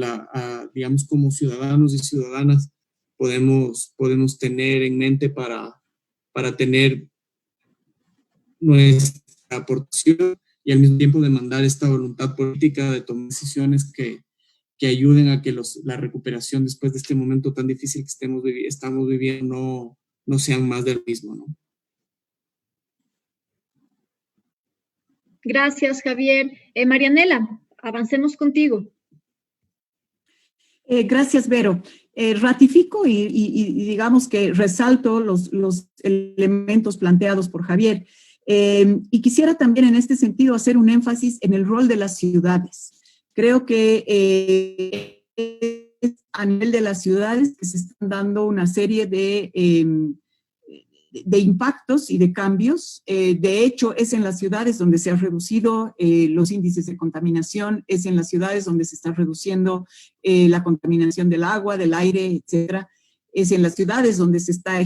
digamos, como ciudadanos y ciudadanas podemos tener en mente para tener nuestra aportación, y al mismo tiempo demandar esta voluntad política de tomar decisiones que ayuden a que la recuperación después de este momento tan difícil que estamos viviendo no sean más del mismo, ¿no? Gracias, Javier. Marianela, avancemos contigo. Gracias, Vero. Ratifico y digamos que resalto los elementos planteados por Javier. Y quisiera también en este sentido hacer un énfasis en el rol de las ciudades. Creo que a nivel de las ciudades que se están dando una serie de impactos y de cambios. De hecho, es en las ciudades donde se han reducido los índices de contaminación, es en las ciudades donde se está reduciendo la contaminación del agua, del aire, etcétera. Es en las ciudades donde se está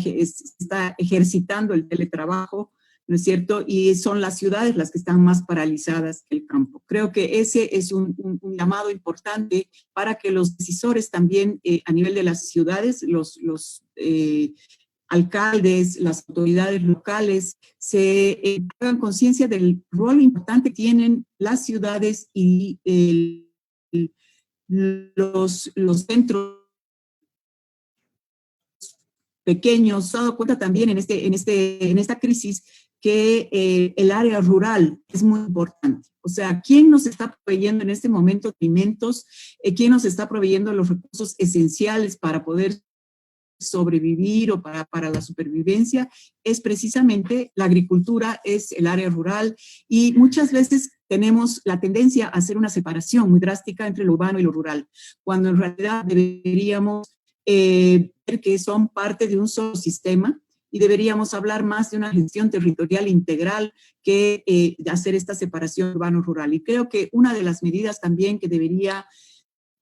ejercitando el teletrabajo. ¿no es cierto? Y son las ciudades las que están más paralizadas que el campo. Creo que ese es un llamado importante para que los decisores también a nivel de las ciudades, los alcaldes, las autoridades locales, se hagan conciencia del rol importante que tienen las ciudades y los centros pequeños. Se ha dado cuenta también en esta crisis que el área rural es muy importante. O sea, ¿quién nos está proveyendo en este momento alimentos? ¿Quién nos está proveyendo los recursos esenciales para poder sobrevivir o para la supervivencia? Es precisamente la agricultura, es el área rural, y muchas veces tenemos la tendencia a hacer una separación muy drástica entre lo urbano y lo rural, cuando en realidad deberíamos ver que son parte de un solo sistema y deberíamos hablar más de una gestión territorial integral que de hacer esta separación urbano-rural. Y creo que una de las medidas también que debería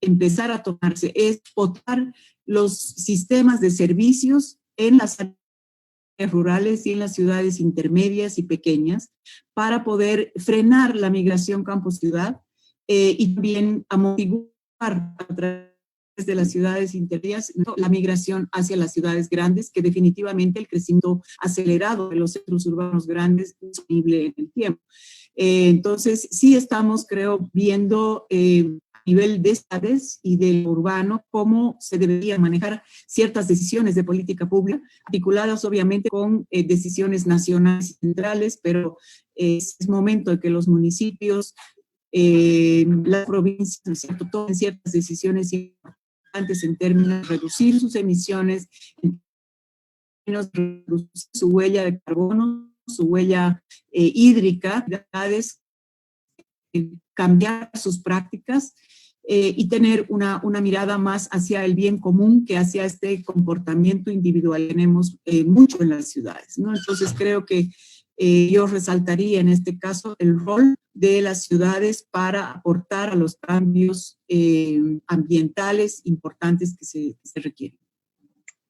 empezar a tomarse es votar los sistemas de servicios en las áreas rurales y en las ciudades intermedias y pequeñas para poder frenar la migración campo-ciudad y también amortiguar a través de las ciudades intermedias la migración hacia las ciudades grandes, que definitivamente el crecimiento acelerado de los centros urbanos grandes es sostenible en el tiempo. Entonces, sí estamos, creo, viendo a nivel de ciudades y del urbano cómo se deberían manejar ciertas decisiones de política pública, articuladas obviamente con decisiones nacionales y centrales, pero es momento de que los municipios, las provincias, ¿cierto?, tomen ciertas decisiones importantes en términos de reducir sus emisiones, en términos de reducir su huella de carbono, su huella hídrica, cambiar sus prácticas y tener una mirada más hacia el bien común que hacia este comportamiento individual. Tenemos mucho en las ciudades, ¿no? Entonces creo que yo resaltaría en este caso el rol de las ciudades para aportar a los cambios ambientales importantes que se requieren.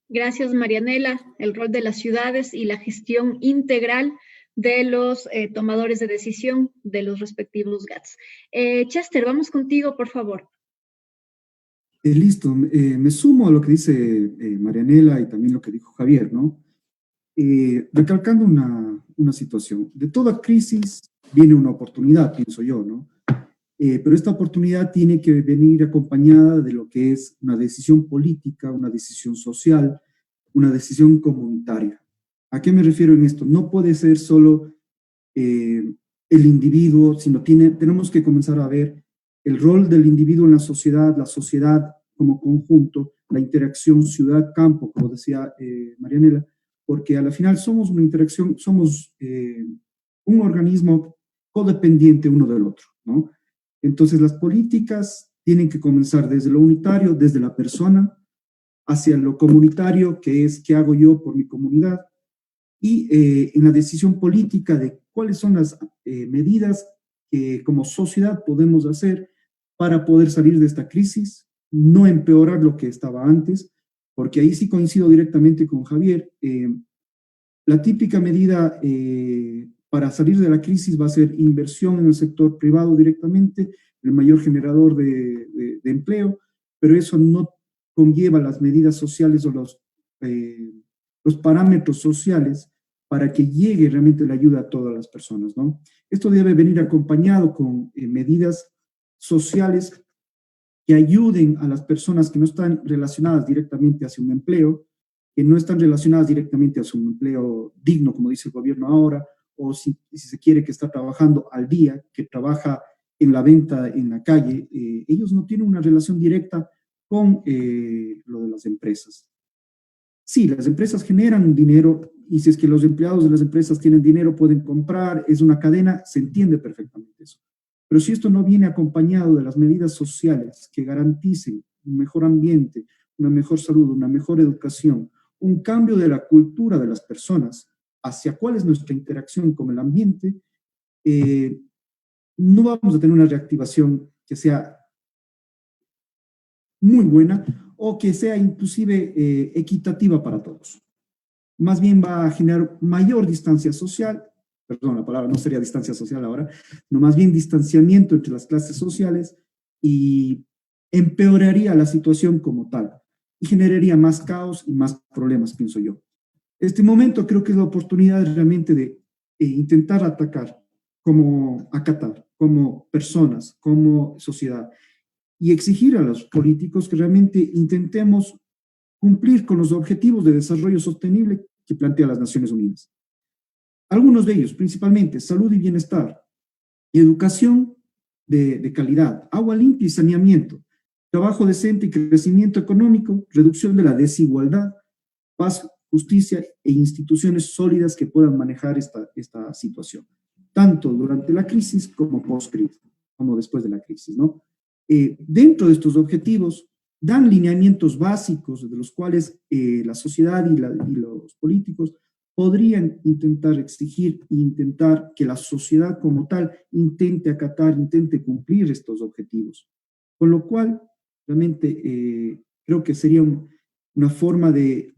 Gracias, Marianela. El rol de las ciudades y la gestión integral de los tomadores de decisión de los respectivos GATS. Chester, vamos contigo, por favor. Listo, me sumo a lo que dice Marianela y también lo que dijo Javier, ¿no? Recalcando una situación. De toda crisis viene una oportunidad, pienso yo, ¿no? Pero esta oportunidad tiene que venir acompañada de lo que es una decisión política, una decisión social, una decisión comunitaria. ¿A qué me refiero en esto? No puede ser solo el individuo, sino tenemos que comenzar a ver el rol del individuo en la sociedad como conjunto, la interacción ciudad-campo, como decía Marianela, porque a la final somos una interacción, somos un organismo codependiente uno del otro, ¿no? Entonces las políticas tienen que comenzar desde lo unitario, desde la persona, hacia lo comunitario, que es qué hago yo por mi comunidad, y en la decisión política de cuáles son las medidas que como sociedad podemos hacer para poder salir de esta crisis, no empeorar lo que estaba antes, porque ahí sí coincido directamente con Javier. La típica medida para salir de la crisis va a ser inversión en el sector privado directamente, el mayor generador de empleo, pero eso no conlleva las medidas sociales o los parámetros sociales para que llegue realmente la ayuda a todas las personas, ¿no? Esto debe venir acompañado con medidas sociales que ayuden a las personas que no están relacionadas directamente hacia un empleo, que no están relacionadas directamente hacia un empleo digno, como dice el gobierno ahora, o si se quiere que está trabajando al día, que trabaja en la venta en la calle, ellos no tienen una relación directa con lo de las empresas. Sí, las empresas generan dinero y si es que los empleados de las empresas tienen dinero, pueden comprar, es una cadena, se entiende perfectamente eso. Pero si esto no viene acompañado de las medidas sociales que garanticen un mejor ambiente, una mejor salud, una mejor educación, un cambio de la cultura de las personas hacia cuál es nuestra interacción con el ambiente, no vamos a tener una reactivación que sea muy buena o que sea inclusive equitativa para todos. Más bien va a generar mayor distancia social perdón, la palabra no sería distancia social ahora, no más bien distanciamiento entre las clases sociales y empeoraría la situación como tal y generaría más caos y más problemas, pienso yo. Este momento creo que es la oportunidad realmente de intentar atacar, como acatar, como personas, como sociedad, y exigir a los políticos que realmente intentemos cumplir con los objetivos de desarrollo sostenible que plantea las Naciones Unidas. Algunos de ellos, principalmente salud y bienestar, educación de calidad, agua limpia y saneamiento, trabajo decente y crecimiento económico, reducción de la desigualdad, paz, justicia e instituciones sólidas que puedan manejar esta situación, tanto durante la crisis como post-crisis, como después de la crisis, ¿no? Dentro de estos objetivos, dan lineamientos básicos de los cuales la sociedad y los políticos podrían intentar exigir e intentar que la sociedad como tal intente acatar, intente cumplir estos objetivos. Con lo cual, realmente creo que sería una forma de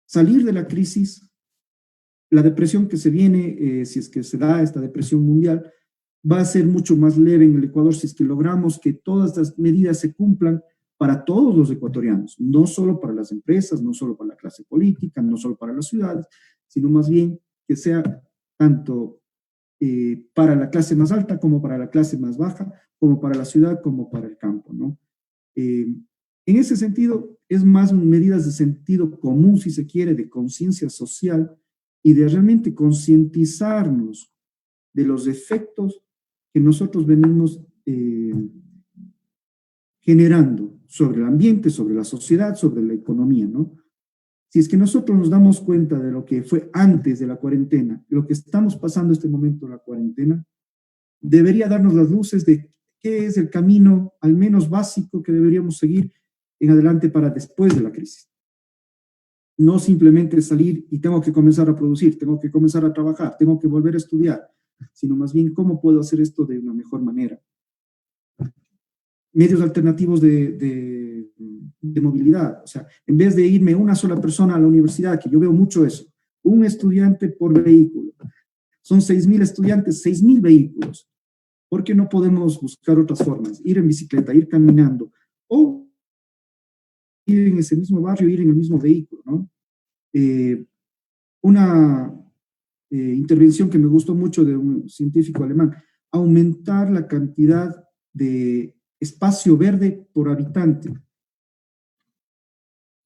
salir de la crisis, la depresión que se viene, si es que se da esta depresión mundial, va a ser mucho más leve en el Ecuador si es que logramos que todas las medidas se cumplan para todos los ecuatorianos, no solo para las empresas, no solo para la clase política, no solo para las ciudades, sino más bien que sea tanto para la clase más alta como para la clase más baja, como para la ciudad, como para el campo, ¿no? En ese sentido, es más medidas de sentido común, si se quiere, de conciencia social y de realmente concientizarnos de los efectos que nosotros venimos generando sobre el ambiente, sobre la sociedad, sobre la economía, ¿no? Si es que nosotros nos damos cuenta de lo que fue antes de la cuarentena, lo que estamos pasando en este momento de la cuarentena, debería darnos las luces de qué es el camino, al menos básico, que deberíamos seguir en adelante para después de la crisis. No simplemente salir y tengo que comenzar a producir, tengo que comenzar a trabajar, tengo que volver a estudiar, sino más bien cómo puedo hacer esto de una mejor manera. Medios alternativos de movilidad, o sea, en vez de irme una sola persona a la universidad, que yo veo mucho eso, un estudiante por vehículo. Son 6.000 estudiantes, 6.000 vehículos. ¿Por qué no podemos buscar otras formas? Ir en bicicleta, ir caminando, o ir en ese mismo barrio, ir en el mismo vehículo, ¿no? Una intervención que me gustó mucho de un científico alemán, aumentar la cantidad de espacio verde por habitante.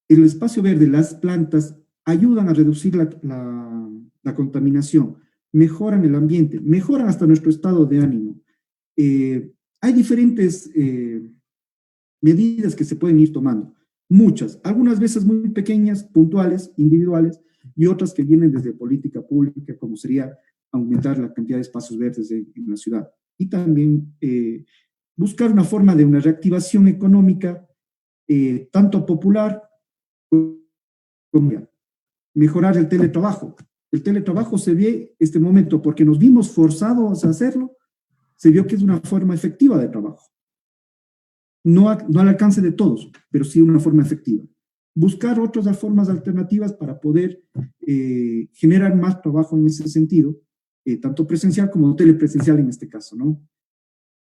El espacio verde, las plantas, ayudan a reducir la contaminación, mejoran el ambiente, mejoran hasta nuestro estado de ánimo. Hay diferentes medidas que se pueden ir tomando, muchas, algunas veces muy pequeñas, puntuales, individuales, y otras que vienen desde política pública, como sería aumentar la cantidad de espacios verdes en la ciudad. Y también buscar una forma de una reactivación económica, tanto popular como mejorar el teletrabajo. El teletrabajo se ve este momento porque nos vimos forzados a hacerlo, se vio que es una forma efectiva de trabajo. No al alcance de todos, pero sí una forma efectiva. Buscar otras formas alternativas para poder generar más trabajo en ese sentido, tanto presencial como telepresencial en este caso, ¿no?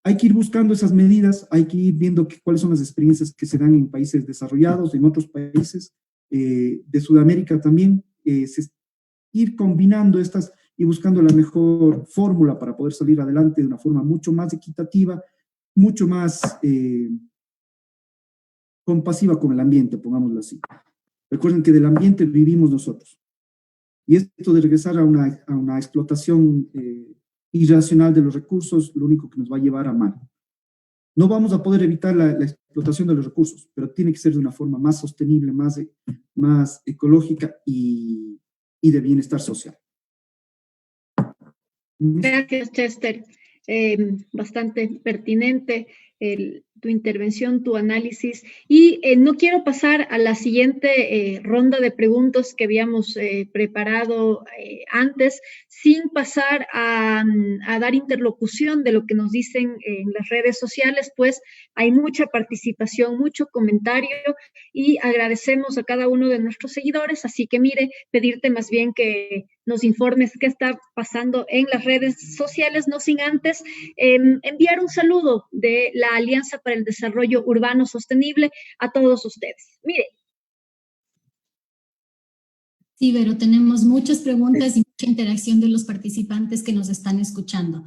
Hay que ir buscando esas medidas, hay que ir viendo cuáles son las experiencias que se dan en países desarrollados, en otros países de Sudamérica también, ir combinando estas y buscando la mejor fórmula para poder salir adelante de una forma mucho más equitativa, mucho más compasiva con el ambiente, pongámoslo así. Recuerden que del ambiente vivimos nosotros. Y esto de regresar a una explotación irracional de los recursos, lo único que nos va a llevar a mal. No vamos a poder evitar la explotación de los recursos, pero tiene que ser de una forma más sostenible, más ecológica y de bienestar social. Gracias, Chester. Bastante pertinente tu intervención, tu análisis. Y no quiero pasar a la siguiente ronda de preguntas que habíamos preparado antes, sin pasar a dar interlocución de lo que nos dicen en las redes sociales, pues hay mucha participación, mucho comentario y agradecemos a cada uno de nuestros seguidores. Así que mire, pedirte más bien que nos informes qué está pasando en las redes sociales, no sin antes enviar un saludo de la Alianza para el Desarrollo Urbano Sostenible a todos ustedes. Mire. Sí, Vero, tenemos muchas preguntas y mucha interacción de los participantes que nos están escuchando.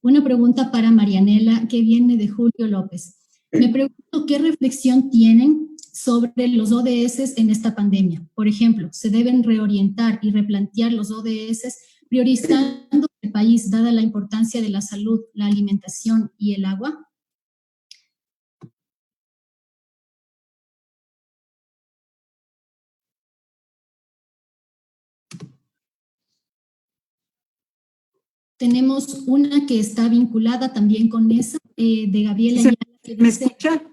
Una pregunta para Marianela que viene de Julio López. Me pregunto qué reflexión tienen sobre los ODS en esta pandemia. Por ejemplo, ¿se deben reorientar y replantear los ODS priorizando el país dada la importancia de la salud, la alimentación y el agua? Tenemos una que está vinculada también con esa, de Gabriela. ¿Me escucha?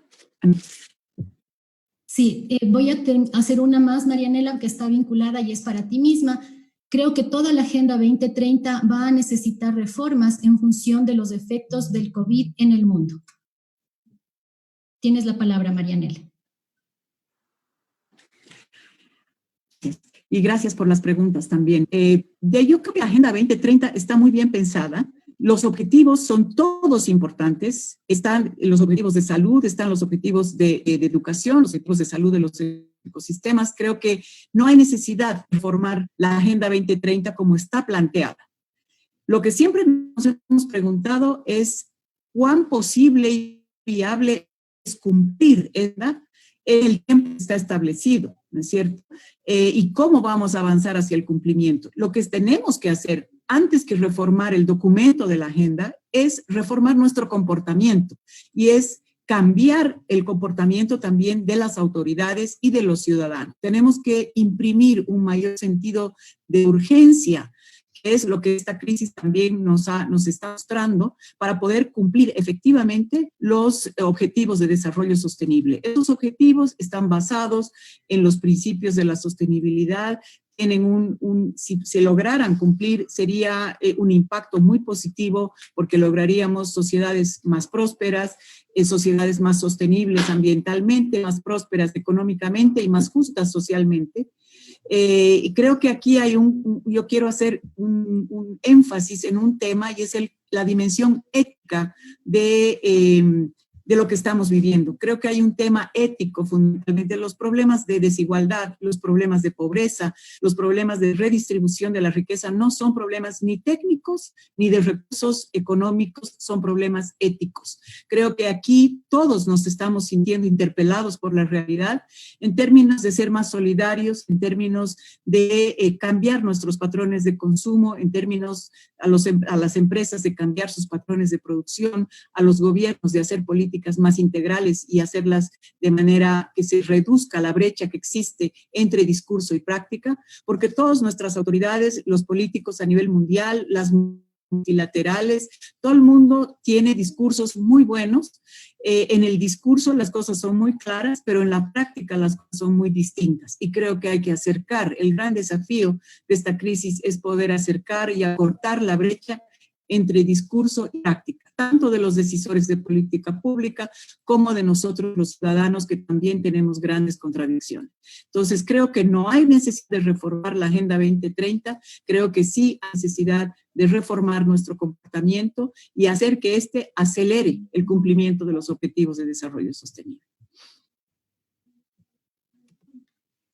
Sí, voy a hacer una más, Marianela, que está vinculada y es para ti misma. Creo que toda la Agenda 2030 va a necesitar reformas en función de los efectos del COVID en el mundo. Tienes la palabra, Marianela. Y gracias por las preguntas también. Yo creo que la Agenda 2030 está muy bien pensada. Los objetivos son todos importantes. Están los objetivos de salud, están los objetivos de educación, los objetivos de salud de los ecosistemas. Creo que no hay necesidad de formar la Agenda 2030 como está planteada. Lo que siempre nos hemos preguntado es cuán posible y viable es cumplir el tiempo que está establecido, ¿no es cierto? Y cómo vamos a avanzar hacia el cumplimiento. Lo que tenemos que hacer antes que reformar el documento de la agenda es reformar nuestro comportamiento y es cambiar el comportamiento también de las autoridades y de los ciudadanos. Tenemos que imprimir un mayor sentido de urgencia, que es lo que esta crisis también nos está mostrando, para poder cumplir efectivamente los objetivos de desarrollo sostenible. Estos objetivos están basados en los principios de la sostenibilidad, tienen si se lograran cumplir, sería un impacto muy positivo porque lograríamos sociedades más prósperas, sociedades más sostenibles ambientalmente, más prósperas económicamente y más justas socialmente. Y creo que aquí yo quiero hacer un énfasis en un tema y es la dimensión ética de lo que estamos viviendo. Creo que hay un tema ético fundamentalmente, los problemas de desigualdad, los problemas de pobreza, los problemas de redistribución de la riqueza no son problemas ni técnicos ni de recursos económicos, son problemas éticos. Creo que aquí todos nos estamos sintiendo interpelados por la realidad en términos de ser más solidarios, en términos de cambiar nuestros patrones de consumo, en términos a las empresas de cambiar sus patrones de producción, a los gobiernos de hacer políticas más integrales y hacerlas de manera que se reduzca la brecha que existe entre discurso y práctica, porque todas nuestras autoridades, los políticos a nivel mundial, las multilaterales, todo el mundo tiene discursos muy buenos. En el discurso las cosas son muy claras, pero en la práctica las cosas son muy distintas. Y creo que hay que acercar, el gran desafío de esta crisis es poder acercar y acortar la brecha entre discurso y práctica, tanto de los decisores de política pública como de nosotros los ciudadanos que también tenemos grandes contradicciones. Entonces creo que no hay necesidad de reformar la Agenda 2030, creo que sí hay necesidad de reformar nuestro comportamiento y hacer que éste acelere el cumplimiento de los objetivos de desarrollo sostenible.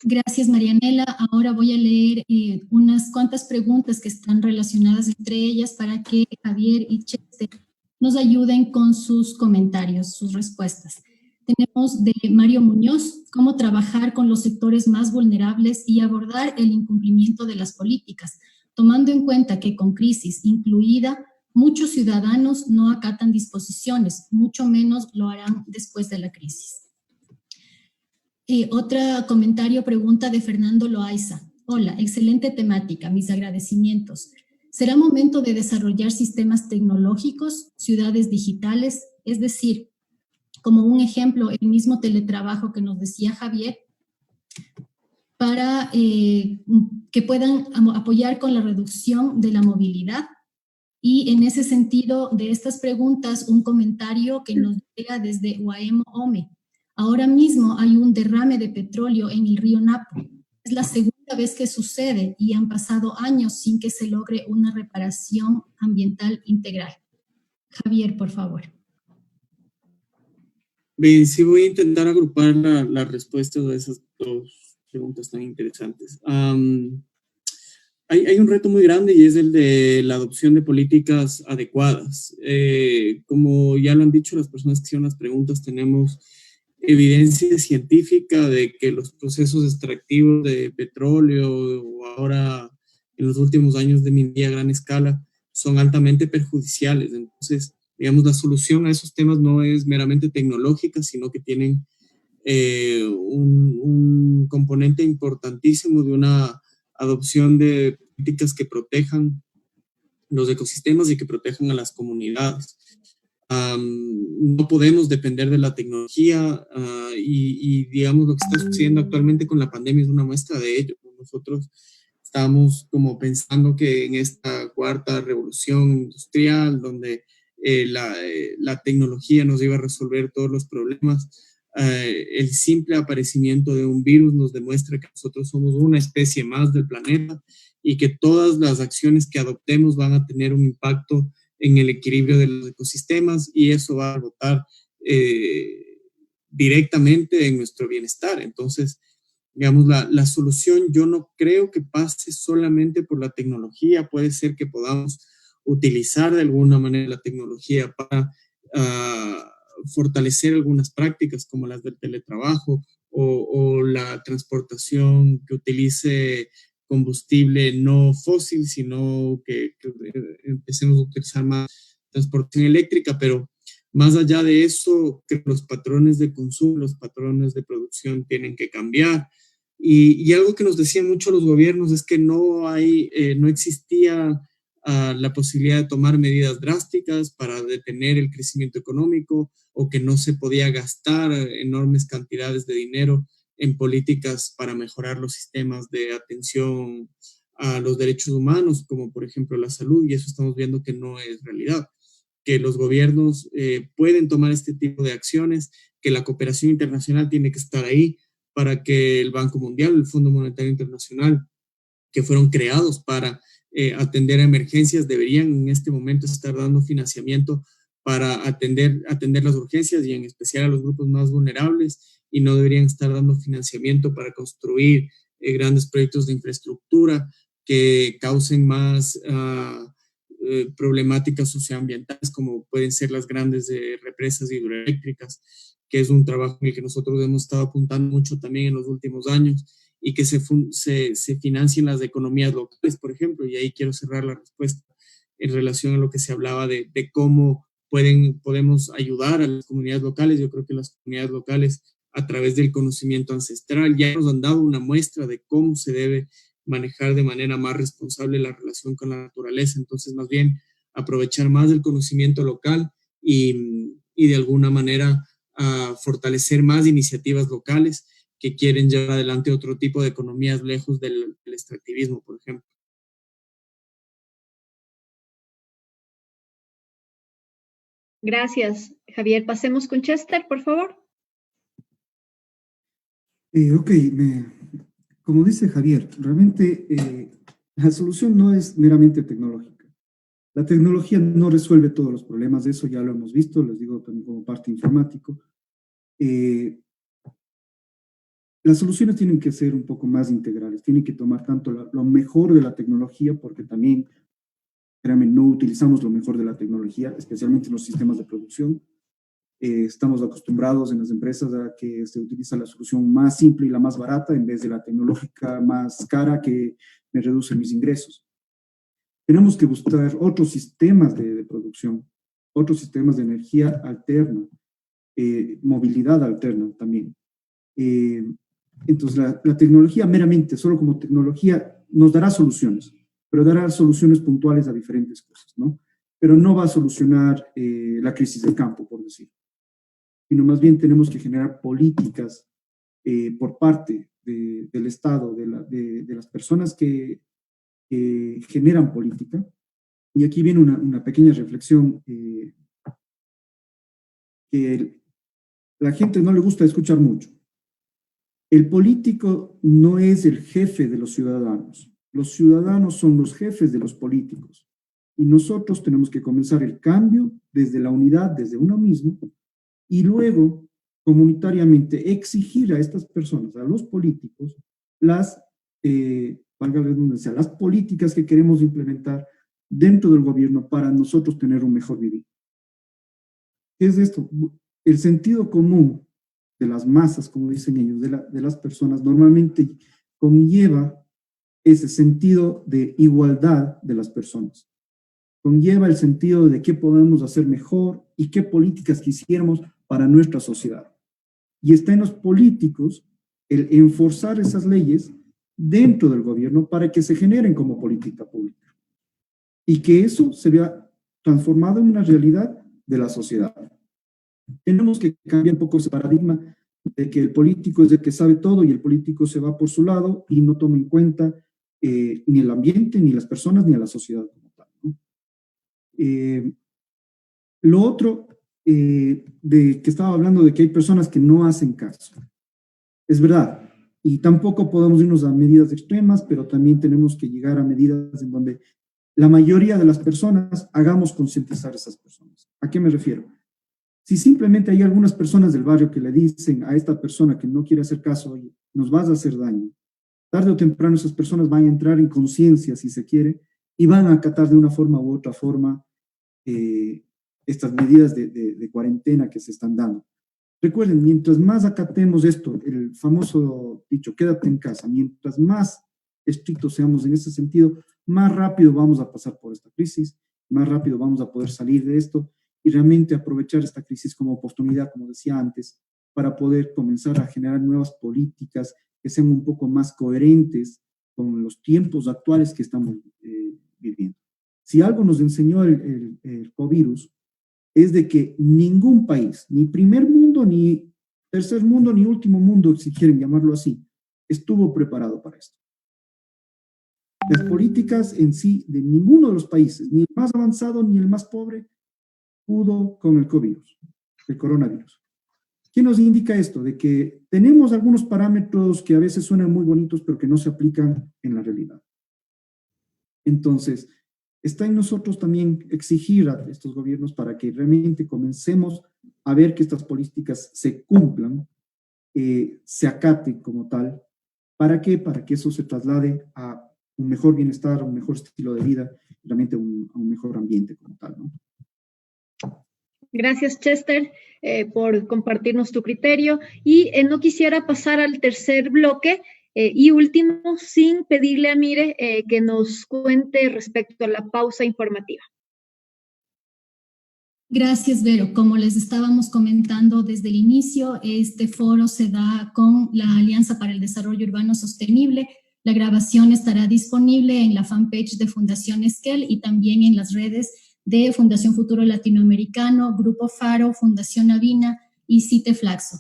Gracias, Marianela. Ahora voy a leer unas cuantas preguntas que están relacionadas entre ellas para que Javier y Chester nos ayuden con sus comentarios, sus respuestas. Tenemos de Mario Muñoz, cómo trabajar con los sectores más vulnerables y abordar el incumplimiento de las políticas, tomando en cuenta que con crisis incluida, muchos ciudadanos no acatan disposiciones, mucho menos lo harán después de la crisis. Otro comentario, pregunta de Fernando Loaiza. Hola, excelente temática, mis agradecimientos. ¿Será momento de desarrollar sistemas tecnológicos, ciudades digitales? Es decir, como un ejemplo, el mismo teletrabajo que nos decía Javier, para que puedan apoyar con la reducción de la movilidad. Y en ese sentido, de estas preguntas, un comentario que nos llega desde Uaemo Ome. Ahora mismo hay un derrame de petróleo en el río Napo. Es la segunda vez que sucede y han pasado años sin que se logre una reparación ambiental integral. Javier, por favor. Bien, sí voy a intentar agrupar las respuestas a esas dos preguntas tan interesantes. Hay un reto muy grande y es el de la adopción de políticas adecuadas. Como ya lo han dicho las personas que hicieron las preguntas, tenemos evidencia científica de que los procesos extractivos de petróleo o ahora en los últimos años de minería a gran escala son altamente perjudiciales. Entonces, digamos, la solución a esos temas no es meramente tecnológica, sino que tienen un componente importantísimo de una adopción de políticas que protejan los ecosistemas y que protejan a las comunidades. No podemos depender de la tecnología y digamos lo que está sucediendo actualmente con la pandemia es una muestra de ello. Nosotros estamos como pensando que en esta cuarta revolución industrial donde la tecnología nos iba a resolver todos los problemas, el simple aparecimiento de un virus nos demuestra que nosotros somos una especie más del planeta y que todas las acciones que adoptemos van a tener un impacto en el equilibrio de los ecosistemas y eso va a botar directamente en nuestro bienestar. Entonces, digamos, la solución yo no creo que pase solamente por la tecnología, puede ser que podamos utilizar de alguna manera la tecnología para fortalecer algunas prácticas como las del teletrabajo o la transportación que utilice combustible no fósil, sino que empecemos a utilizar más transportación eléctrica, pero más allá de eso, que los patrones de consumo, los patrones de producción tienen que cambiar. Y algo que nos decían mucho los gobiernos es que no existía la posibilidad de tomar medidas drásticas para detener el crecimiento económico o que no se podía gastar enormes cantidades de dinero en políticas para mejorar los sistemas de atención a los derechos humanos, como por ejemplo la salud, y eso estamos viendo que no es realidad, que los gobiernos pueden tomar este tipo de acciones, que la cooperación internacional tiene que estar ahí para que el Banco Mundial, el Fondo Monetario Internacional, que fueron creados para atender a emergencias, deberían en este momento estar dando financiamiento para atender las urgencias y en especial a los grupos más vulnerables y no deberían estar dando financiamiento para construir grandes proyectos de infraestructura que causen más problemáticas socioambientales como pueden ser las grandes represas hidroeléctricas, que es un trabajo en el que nosotros hemos estado apuntando mucho también en los últimos años y que se financien las economías locales, por ejemplo, y ahí quiero cerrar la respuesta en relación a lo que se hablaba de cómo podemos ayudar a las comunidades locales. Yo creo que las comunidades locales, a través del conocimiento ancestral, ya nos han dado una muestra de cómo se debe manejar de manera más responsable la relación con la naturaleza. Entonces, más bien, aprovechar más del conocimiento local y de alguna manera fortalecer más iniciativas locales que quieren llevar adelante otro tipo de economías lejos del extractivismo, por ejemplo. Gracias, Javier. Pasemos con Chester, por favor. Ok, como dice Javier, realmente la solución no es meramente tecnológica. La tecnología no resuelve todos los problemas, de eso ya lo hemos visto, les digo también como parte informático. Las soluciones tienen que ser un poco más integrales, tienen que tomar tanto lo mejor de la tecnología, porque también, créanme, no utilizamos lo mejor de la tecnología, especialmente en los sistemas de producción. Estamos acostumbrados en las empresas a que se utiliza la solución más simple y la más barata en vez de la tecnológica más cara que me reduce mis ingresos. Tenemos que buscar otros sistemas de producción, otros sistemas de energía alterna, movilidad alterna también. Entonces, la tecnología meramente, solo como tecnología, nos dará soluciones, pero dará soluciones puntuales a diferentes cosas, ¿no? Pero no va a solucionar la crisis del campo, por decir. Sino más bien tenemos que generar políticas por parte del Estado, de las personas que generan política. Y aquí viene una pequeña reflexión que la gente no le gusta escuchar mucho. El político no es el jefe de los ciudadanos son los jefes de los políticos. Y nosotros tenemos que comenzar el cambio desde la unidad, desde uno mismo, y luego comunitariamente exigir a estas personas, a los políticos, valga la redundancia, las políticas que queremos implementar dentro del gobierno para nosotros tener un mejor vivir. ¿Qué es esto? El sentido común de las masas, como dicen ellos, de las personas, normalmente conlleva ese sentido de igualdad de las personas. Conlleva el sentido de qué podemos hacer mejor y qué políticas quisiéramos para nuestra sociedad. Y está en los políticos el enforzar esas leyes dentro del gobierno para que se generen como política pública y que eso se vea transformado en una realidad de la sociedad. Tenemos que cambiar un poco ese paradigma de que el político es el que sabe todo y el político se va por su lado y no toma en cuenta ni el ambiente, ni las personas, ni a la sociedad como tal, ¿no? Lo otro, de que estaba hablando de que hay personas que no hacen caso. Es verdad, y tampoco podemos irnos a medidas extremas, pero también tenemos que llegar a medidas en donde la mayoría de las personas hagamos concientizar a esas personas. ¿A qué me refiero? Si simplemente hay algunas personas del barrio que le dicen a esta persona que no quiere hacer caso, oye, nos vas a hacer daño, tarde o temprano esas personas van a entrar en conciencia, si se quiere, y van a acatar de una forma u otra forma estas medidas de cuarentena que se están dando. Recuerden, mientras más acatemos esto, el famoso dicho, quédate en casa, mientras más estrictos seamos en ese sentido, más rápido vamos a pasar por esta crisis, más rápido vamos a poder salir de esto y realmente aprovechar esta crisis como oportunidad, como decía antes, para poder comenzar a generar nuevas políticas que sean un poco más coherentes con los tiempos actuales que estamos viviendo. Si algo nos enseñó el covirus, es de que ningún país, ni primer mundo, ni tercer mundo, ni último mundo, si quieren llamarlo así, estuvo preparado para esto. Las políticas en sí de ninguno de los países, ni el más avanzado ni el más pobre, pudo con el covirus, el coronavirus. ¿Qué nos indica esto? De que tenemos algunos parámetros que a veces suenan muy bonitos, pero que no se aplican en la realidad. Entonces, está en nosotros también exigir a estos gobiernos para que realmente comencemos a ver que estas políticas se cumplan, se acaten como tal. ¿Para qué? Para que eso se traslade a un mejor bienestar, a un mejor estilo de vida, realmente a un mejor ambiente como tal, ¿no? Gracias, Chester, por compartirnos tu criterio. Y no quisiera pasar al tercer bloque y último, sin pedirle a Mire que nos cuente respecto a la pausa informativa. Gracias, Vero. Como les estábamos comentando desde el inicio, este foro se da con la Alianza para el Desarrollo Urbano Sostenible. La grabación estará disponible en la fanpage de Fundación Esquel y también en las redes de Fundación Futuro Latinoamericano, Grupo Faro, Fundación Avina y CITE Flaxo.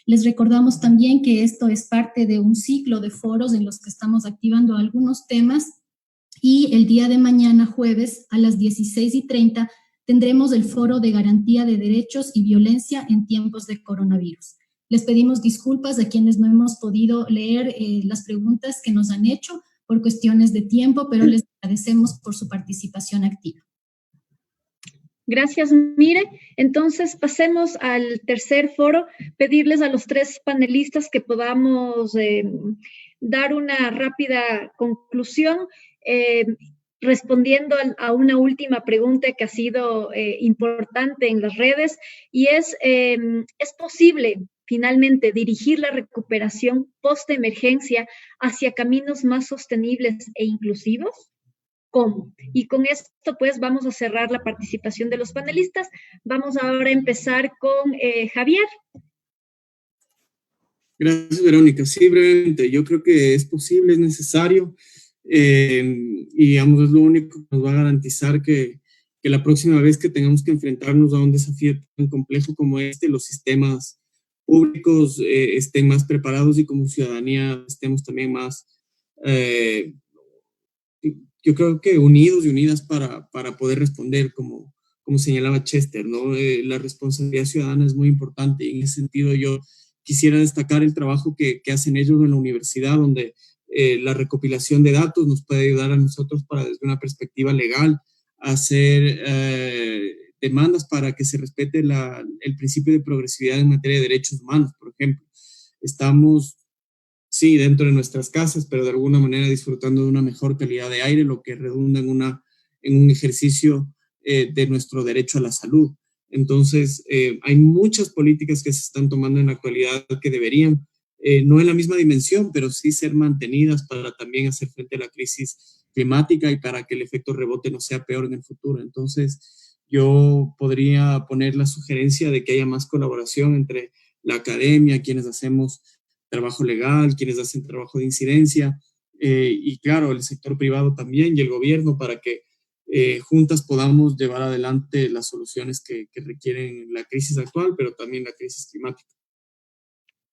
Les recordamos también que esto es parte de un ciclo de foros en los que estamos activando algunos temas y el día de mañana, jueves, a las 16:30, tendremos el foro de garantía de derechos y violencia en tiempos de coronavirus. Les pedimos disculpas a quienes no hemos podido leer las preguntas que nos han hecho por cuestiones de tiempo, pero les agradecemos por su participación activa. Gracias, Mire. Entonces, pasemos al tercer foro. Pedirles a los tres panelistas que podamos dar una rápida conclusión, respondiendo a una última pregunta que ha sido importante en las redes, y ¿es posible finalmente dirigir la recuperación post-emergencia hacia caminos más sostenibles e inclusivos? ¿Cómo? Y con esto, pues, vamos a cerrar la participación de los panelistas. Vamos ahora a empezar con Javier. Gracias, Verónica. Sí, brevemente, yo creo que es posible, es necesario, y digamos, es lo único que nos va a garantizar que la próxima vez que tengamos que enfrentarnos a un desafío tan complejo como este, los sistemas públicos estén más preparados y como ciudadanía estemos también más... yo creo que unidos y unidas para poder responder, como señalaba Chester, ¿no? La responsabilidad ciudadana es muy importante y en ese sentido yo quisiera destacar el trabajo que hacen ellos en la universidad, donde la recopilación de datos nos puede ayudar a nosotros para, desde una perspectiva legal, hacer demandas para que se respete el principio de progresividad en materia de derechos humanos, por ejemplo. Estamos, sí, dentro de nuestras casas, pero de alguna manera disfrutando de una mejor calidad de aire, lo que redunda en un ejercicio de nuestro derecho a la salud. Entonces, hay muchas políticas que se están tomando en la actualidad que deberían, no en la misma dimensión, pero sí ser mantenidas para también hacer frente a la crisis climática y para que el efecto rebote no sea peor en el futuro. Entonces, yo podría poner la sugerencia de que haya más colaboración entre la academia, quienes hacemos trabajo legal, quienes hacen trabajo de incidencia, y claro, el sector privado también y el gobierno, para que juntas podamos llevar adelante las soluciones que requieren la crisis actual, pero también la crisis climática.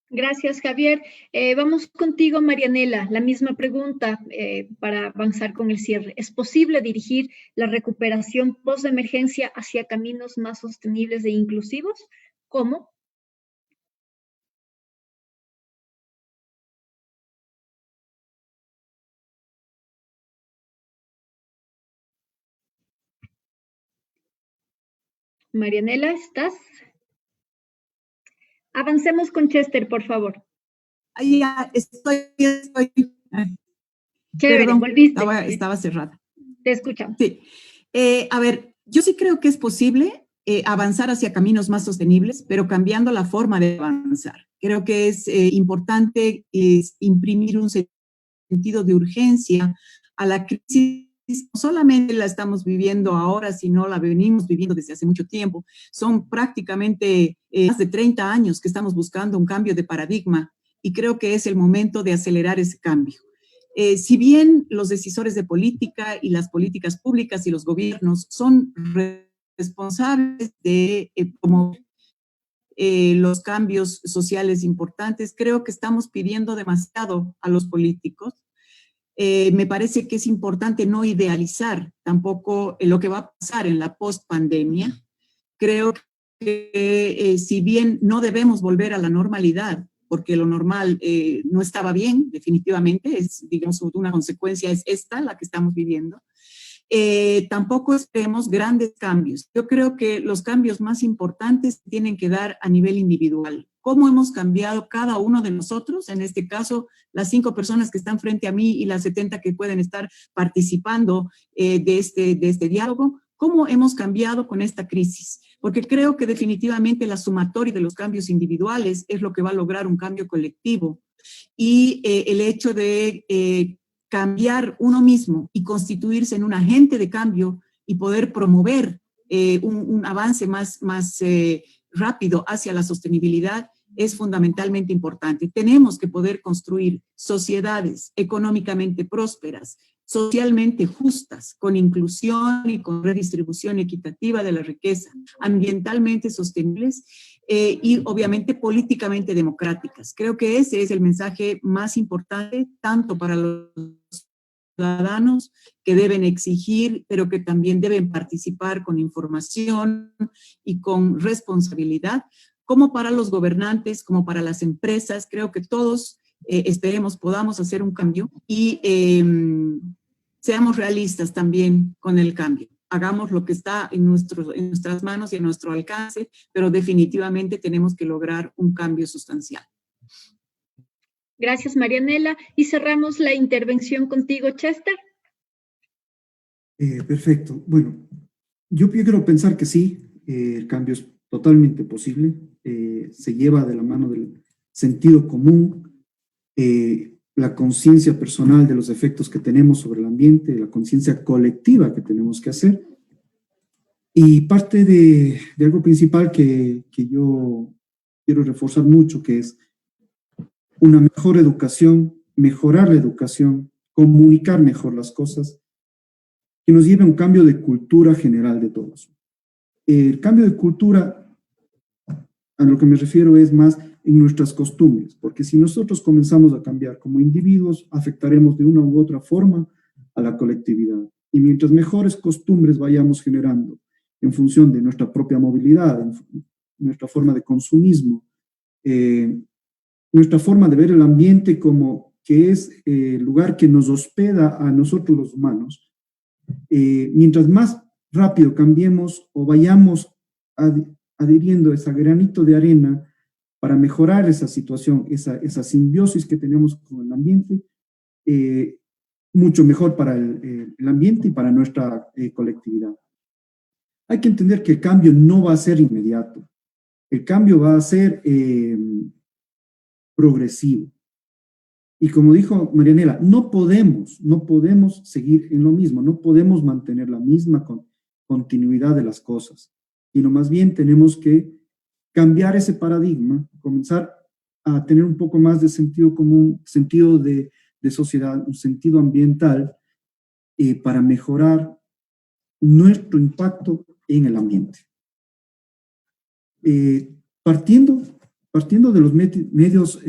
Gracias, Javier. Vamos contigo, Marianela. La misma pregunta para avanzar con el cierre. ¿Es posible dirigir la recuperación post-emergencia hacia caminos más sostenibles e inclusivos? ¿Cómo? Marianela, ¿estás? Avancemos con Chester, por favor. Ahí ya estoy. Chévere, Perdón, volviste. estaba cerrada. Te escuchamos. Sí. A ver, yo sí creo que es posible avanzar hacia caminos más sostenibles, pero cambiando la forma de avanzar. Creo que es importante imprimir un sentido de urgencia a la crisis. No solamente la estamos viviendo ahora, sino la venimos viviendo desde hace mucho tiempo. Son prácticamente más de 30 años que estamos buscando un cambio de paradigma y creo que es el momento de acelerar ese cambio. Si bien los decisores de política y las políticas públicas y los gobiernos son responsables de promover los cambios sociales importantes, creo que estamos pidiendo demasiado a los políticos. Me parece que es importante no idealizar tampoco lo que va a pasar en la post-pandemia. Creo que si bien no debemos volver a la normalidad, porque lo normal no estaba bien, definitivamente, es, digamos, una consecuencia es esta, la que estamos viviendo. Tampoco esperemos grandes cambios. Yo creo que los cambios más importantes tienen que dar a nivel individual. ¿Cómo hemos cambiado cada uno de nosotros? En este caso, las 5 personas que están frente a mí y las 70 que pueden estar participando de este diálogo. ¿Cómo hemos cambiado con esta crisis? Porque creo que definitivamente la sumatoria de los cambios individuales es lo que va a lograr un cambio colectivo. Y el hecho de cambiar uno mismo y constituirse en un agente de cambio y poder promover un avance más rápido hacia la sostenibilidad es fundamentalmente importante. Tenemos que poder construir sociedades económicamente prósperas, socialmente justas, con inclusión y con redistribución equitativa de la riqueza, ambientalmente sostenibles y obviamente políticamente democráticas. Creo que ese es el mensaje más importante, tanto para los ciudadanos que deben exigir, pero que también deben participar con información y con responsabilidad, como para los gobernantes, como para las empresas. Creo que todos esperemos podamos hacer un cambio y seamos realistas también con el cambio. Hagamos lo que está en nuestras manos y en nuestro alcance, pero definitivamente tenemos que lograr un cambio sustancial. Gracias, Marianela. Y cerramos la intervención contigo, Chester. Perfecto. Bueno, yo quiero pensar que sí, el cambio es totalmente posible, se lleva de la mano del sentido común, la conciencia personal de los efectos que tenemos sobre el ambiente, la conciencia colectiva que tenemos que hacer. Y parte de algo principal que yo quiero reforzar mucho, que es una mejor educación, mejorar la educación, comunicar mejor las cosas, que nos lleve a un cambio de cultura general de todos. El cambio de cultura, a lo que me refiero, es más en nuestras costumbres, porque si nosotros comenzamos a cambiar como individuos, afectaremos de una u otra forma a la colectividad. Y mientras mejores costumbres vayamos generando en función de nuestra propia movilidad, en nuestra forma de consumismo, nuestra forma de ver el ambiente como que es el lugar que nos hospeda a nosotros los humanos. Mientras más rápido cambiemos o vayamos adhiriendo ese granito de arena para mejorar esa situación, esa simbiosis que tenemos con el ambiente, mucho mejor para el ambiente y para nuestra colectividad. Hay que entender que el cambio no va a ser inmediato. El cambio va a ser progresivo. Y como dijo Marianela, no podemos seguir en lo mismo, no podemos mantener la misma continuidad de las cosas, sino más bien tenemos que cambiar ese paradigma, comenzar a tener un poco más de sentido común, sentido de sociedad, un sentido ambiental, para mejorar nuestro impacto en el ambiente. Partiendo de los medios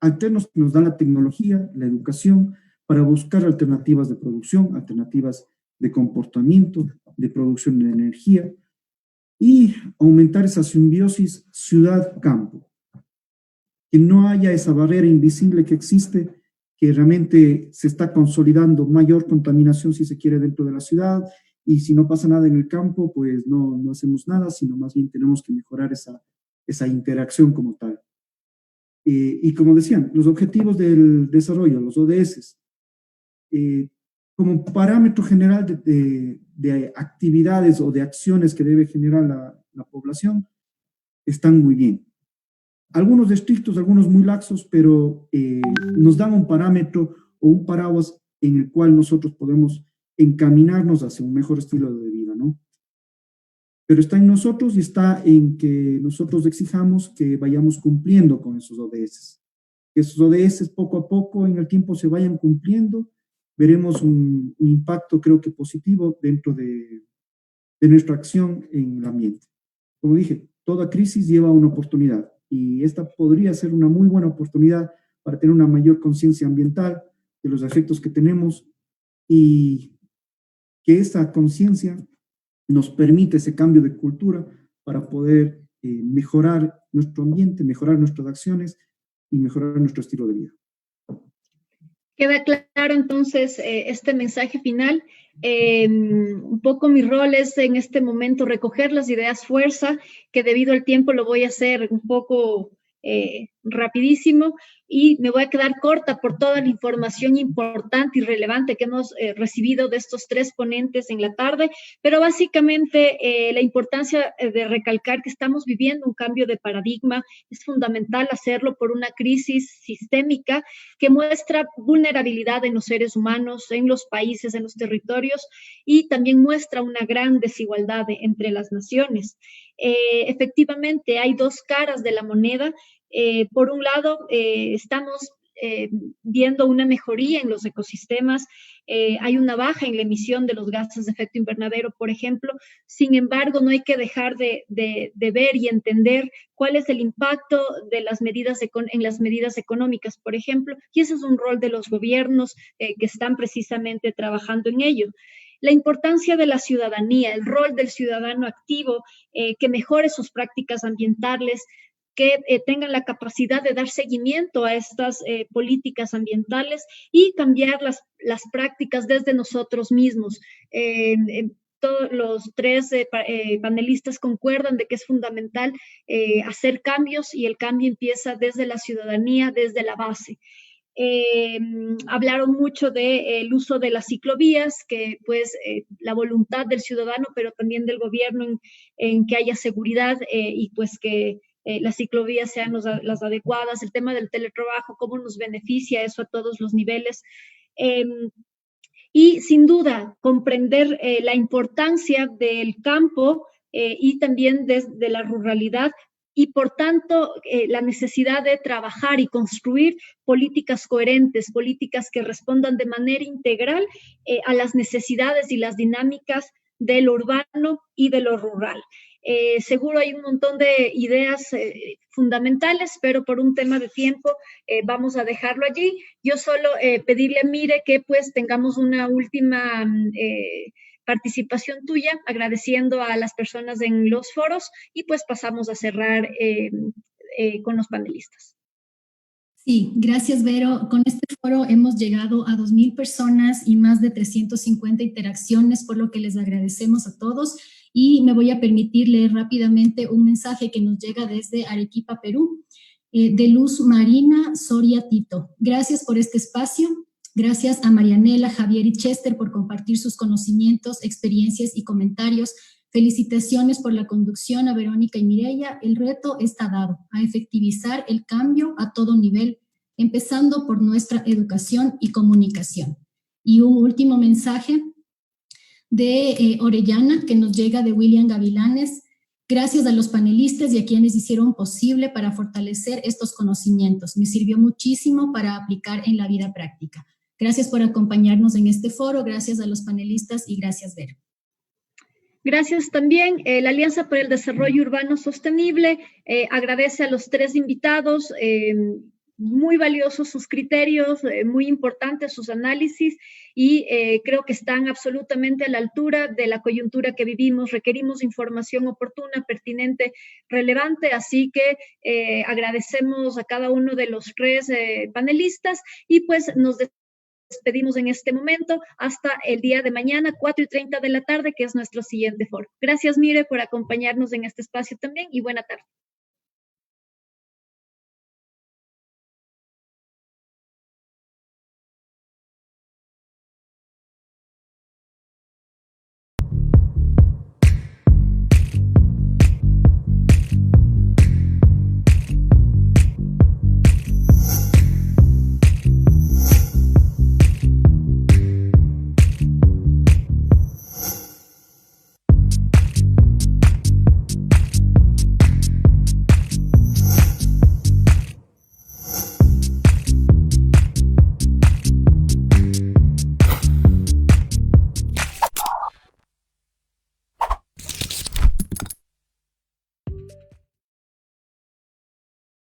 alternos que nos da la tecnología, la educación, para buscar alternativas de producción, alternativas de comportamiento, de producción de energía y aumentar esa simbiosis ciudad-campo. Que no haya esa barrera invisible que existe, que realmente se está consolidando mayor contaminación, si se quiere, dentro de la ciudad, y si no pasa nada en el campo, pues no hacemos nada, sino más bien tenemos que mejorar esa interacción como tal. Y como decían, los objetivos del desarrollo, los ODS, como parámetro general de actividades o de acciones que debe generar la población, están muy bien. Algunos estrictos, algunos muy laxos, pero nos dan un parámetro o un paraguas en el cual nosotros podemos encaminarnos hacia un mejor estilo de vida, ¿no? Pero está en nosotros y está en que nosotros exijamos que vayamos cumpliendo con esos ODS. Que esos ODS poco a poco en el tiempo se vayan cumpliendo, veremos un impacto, creo que positivo, dentro de nuestra acción en el ambiente. Como dije, toda crisis lleva una oportunidad y esta podría ser una muy buena oportunidad para tener una mayor conciencia ambiental de los efectos que tenemos y que esa conciencia nos permite ese cambio de cultura para poder mejorar nuestro ambiente, mejorar nuestras acciones y mejorar nuestro estilo de vida. Queda claro entonces este mensaje final. Un poco mi rol es en este momento recoger las ideas fuerza, que debido al tiempo lo voy a hacer un poco rapidísimo y me voy a quedar corta por toda la información importante y relevante que hemos recibido de estos tres ponentes en la tarde, pero básicamente la importancia de recalcar que estamos viviendo un cambio de paradigma, es fundamental hacerlo por una crisis sistémica que muestra vulnerabilidad en los seres humanos, en los países, en los territorios y también muestra una gran desigualdad entre las naciones. Efectivamente, hay dos caras de la moneda. Por un lado, estamos viendo una mejoría en los ecosistemas, hay una baja en la emisión de los gases de efecto invernadero, por ejemplo. Sin embargo, no hay que dejar de ver y entender cuál es el impacto de las medidas en las medidas económicas, por ejemplo, y ese es un rol de los gobiernos que están precisamente trabajando en ello. La importancia de la ciudadanía, el rol del ciudadano activo, que mejore sus prácticas ambientales, que tengan la capacidad de dar seguimiento a estas políticas ambientales y cambiar las prácticas desde nosotros mismos. Todos los tres panelistas concuerdan de que es fundamental hacer cambios y el cambio empieza desde la ciudadanía, desde la base. Hablaron mucho del uso de las ciclovías, que pues la voluntad del ciudadano, pero también del gobierno en que haya seguridad y pues que las ciclovías sean las adecuadas, el tema del teletrabajo, cómo nos beneficia eso a todos los niveles. Y sin duda, comprender la importancia del campo y también de la ruralidad y por tanto la necesidad de trabajar y construir políticas coherentes, políticas que respondan de manera integral a las necesidades y las dinámicas de lo urbano y de lo rural. Seguro hay un montón de ideas fundamentales, pero por un tema de tiempo vamos a dejarlo allí. Yo solo pedirle a Mire que pues tengamos una última participación tuya, agradeciendo a las personas en los foros y pues pasamos a cerrar con los panelistas. Sí, gracias, Vero. Con este foro hemos llegado a 2.000 personas y más de 350 interacciones, por lo que les agradecemos a todos. Y me voy a permitir leer rápidamente un mensaje que nos llega desde Arequipa, Perú, de Luz Marina Soria Tito. Gracias por este espacio. Gracias a Marianela, Javier y Chester por compartir sus conocimientos, experiencias y comentarios. Felicitaciones por la conducción a Verónica y Mireia. El reto está dado a efectivizar el cambio a todo nivel, empezando por nuestra educación y comunicación. Y un último mensaje de Orellana que nos llega de William Gavilanes. Gracias a los panelistas y a quienes hicieron posible para fortalecer estos conocimientos. Me sirvió muchísimo para aplicar en la vida práctica. Gracias por acompañarnos en este foro. Gracias a los panelistas y gracias, Vero. Gracias también. La Alianza por el Desarrollo Urbano Sostenible agradece a los 3 invitados, muy valiosos sus criterios, muy importantes sus análisis y creo que están absolutamente a la altura de la coyuntura que vivimos. Requerimos información oportuna, pertinente, relevante, así que agradecemos a cada uno de los 3 panelistas y pues nos despedimos en este momento hasta el día de mañana, 4:30 de la tarde, que es nuestro siguiente foro. Gracias, Mire, por acompañarnos en este espacio también y buena tarde.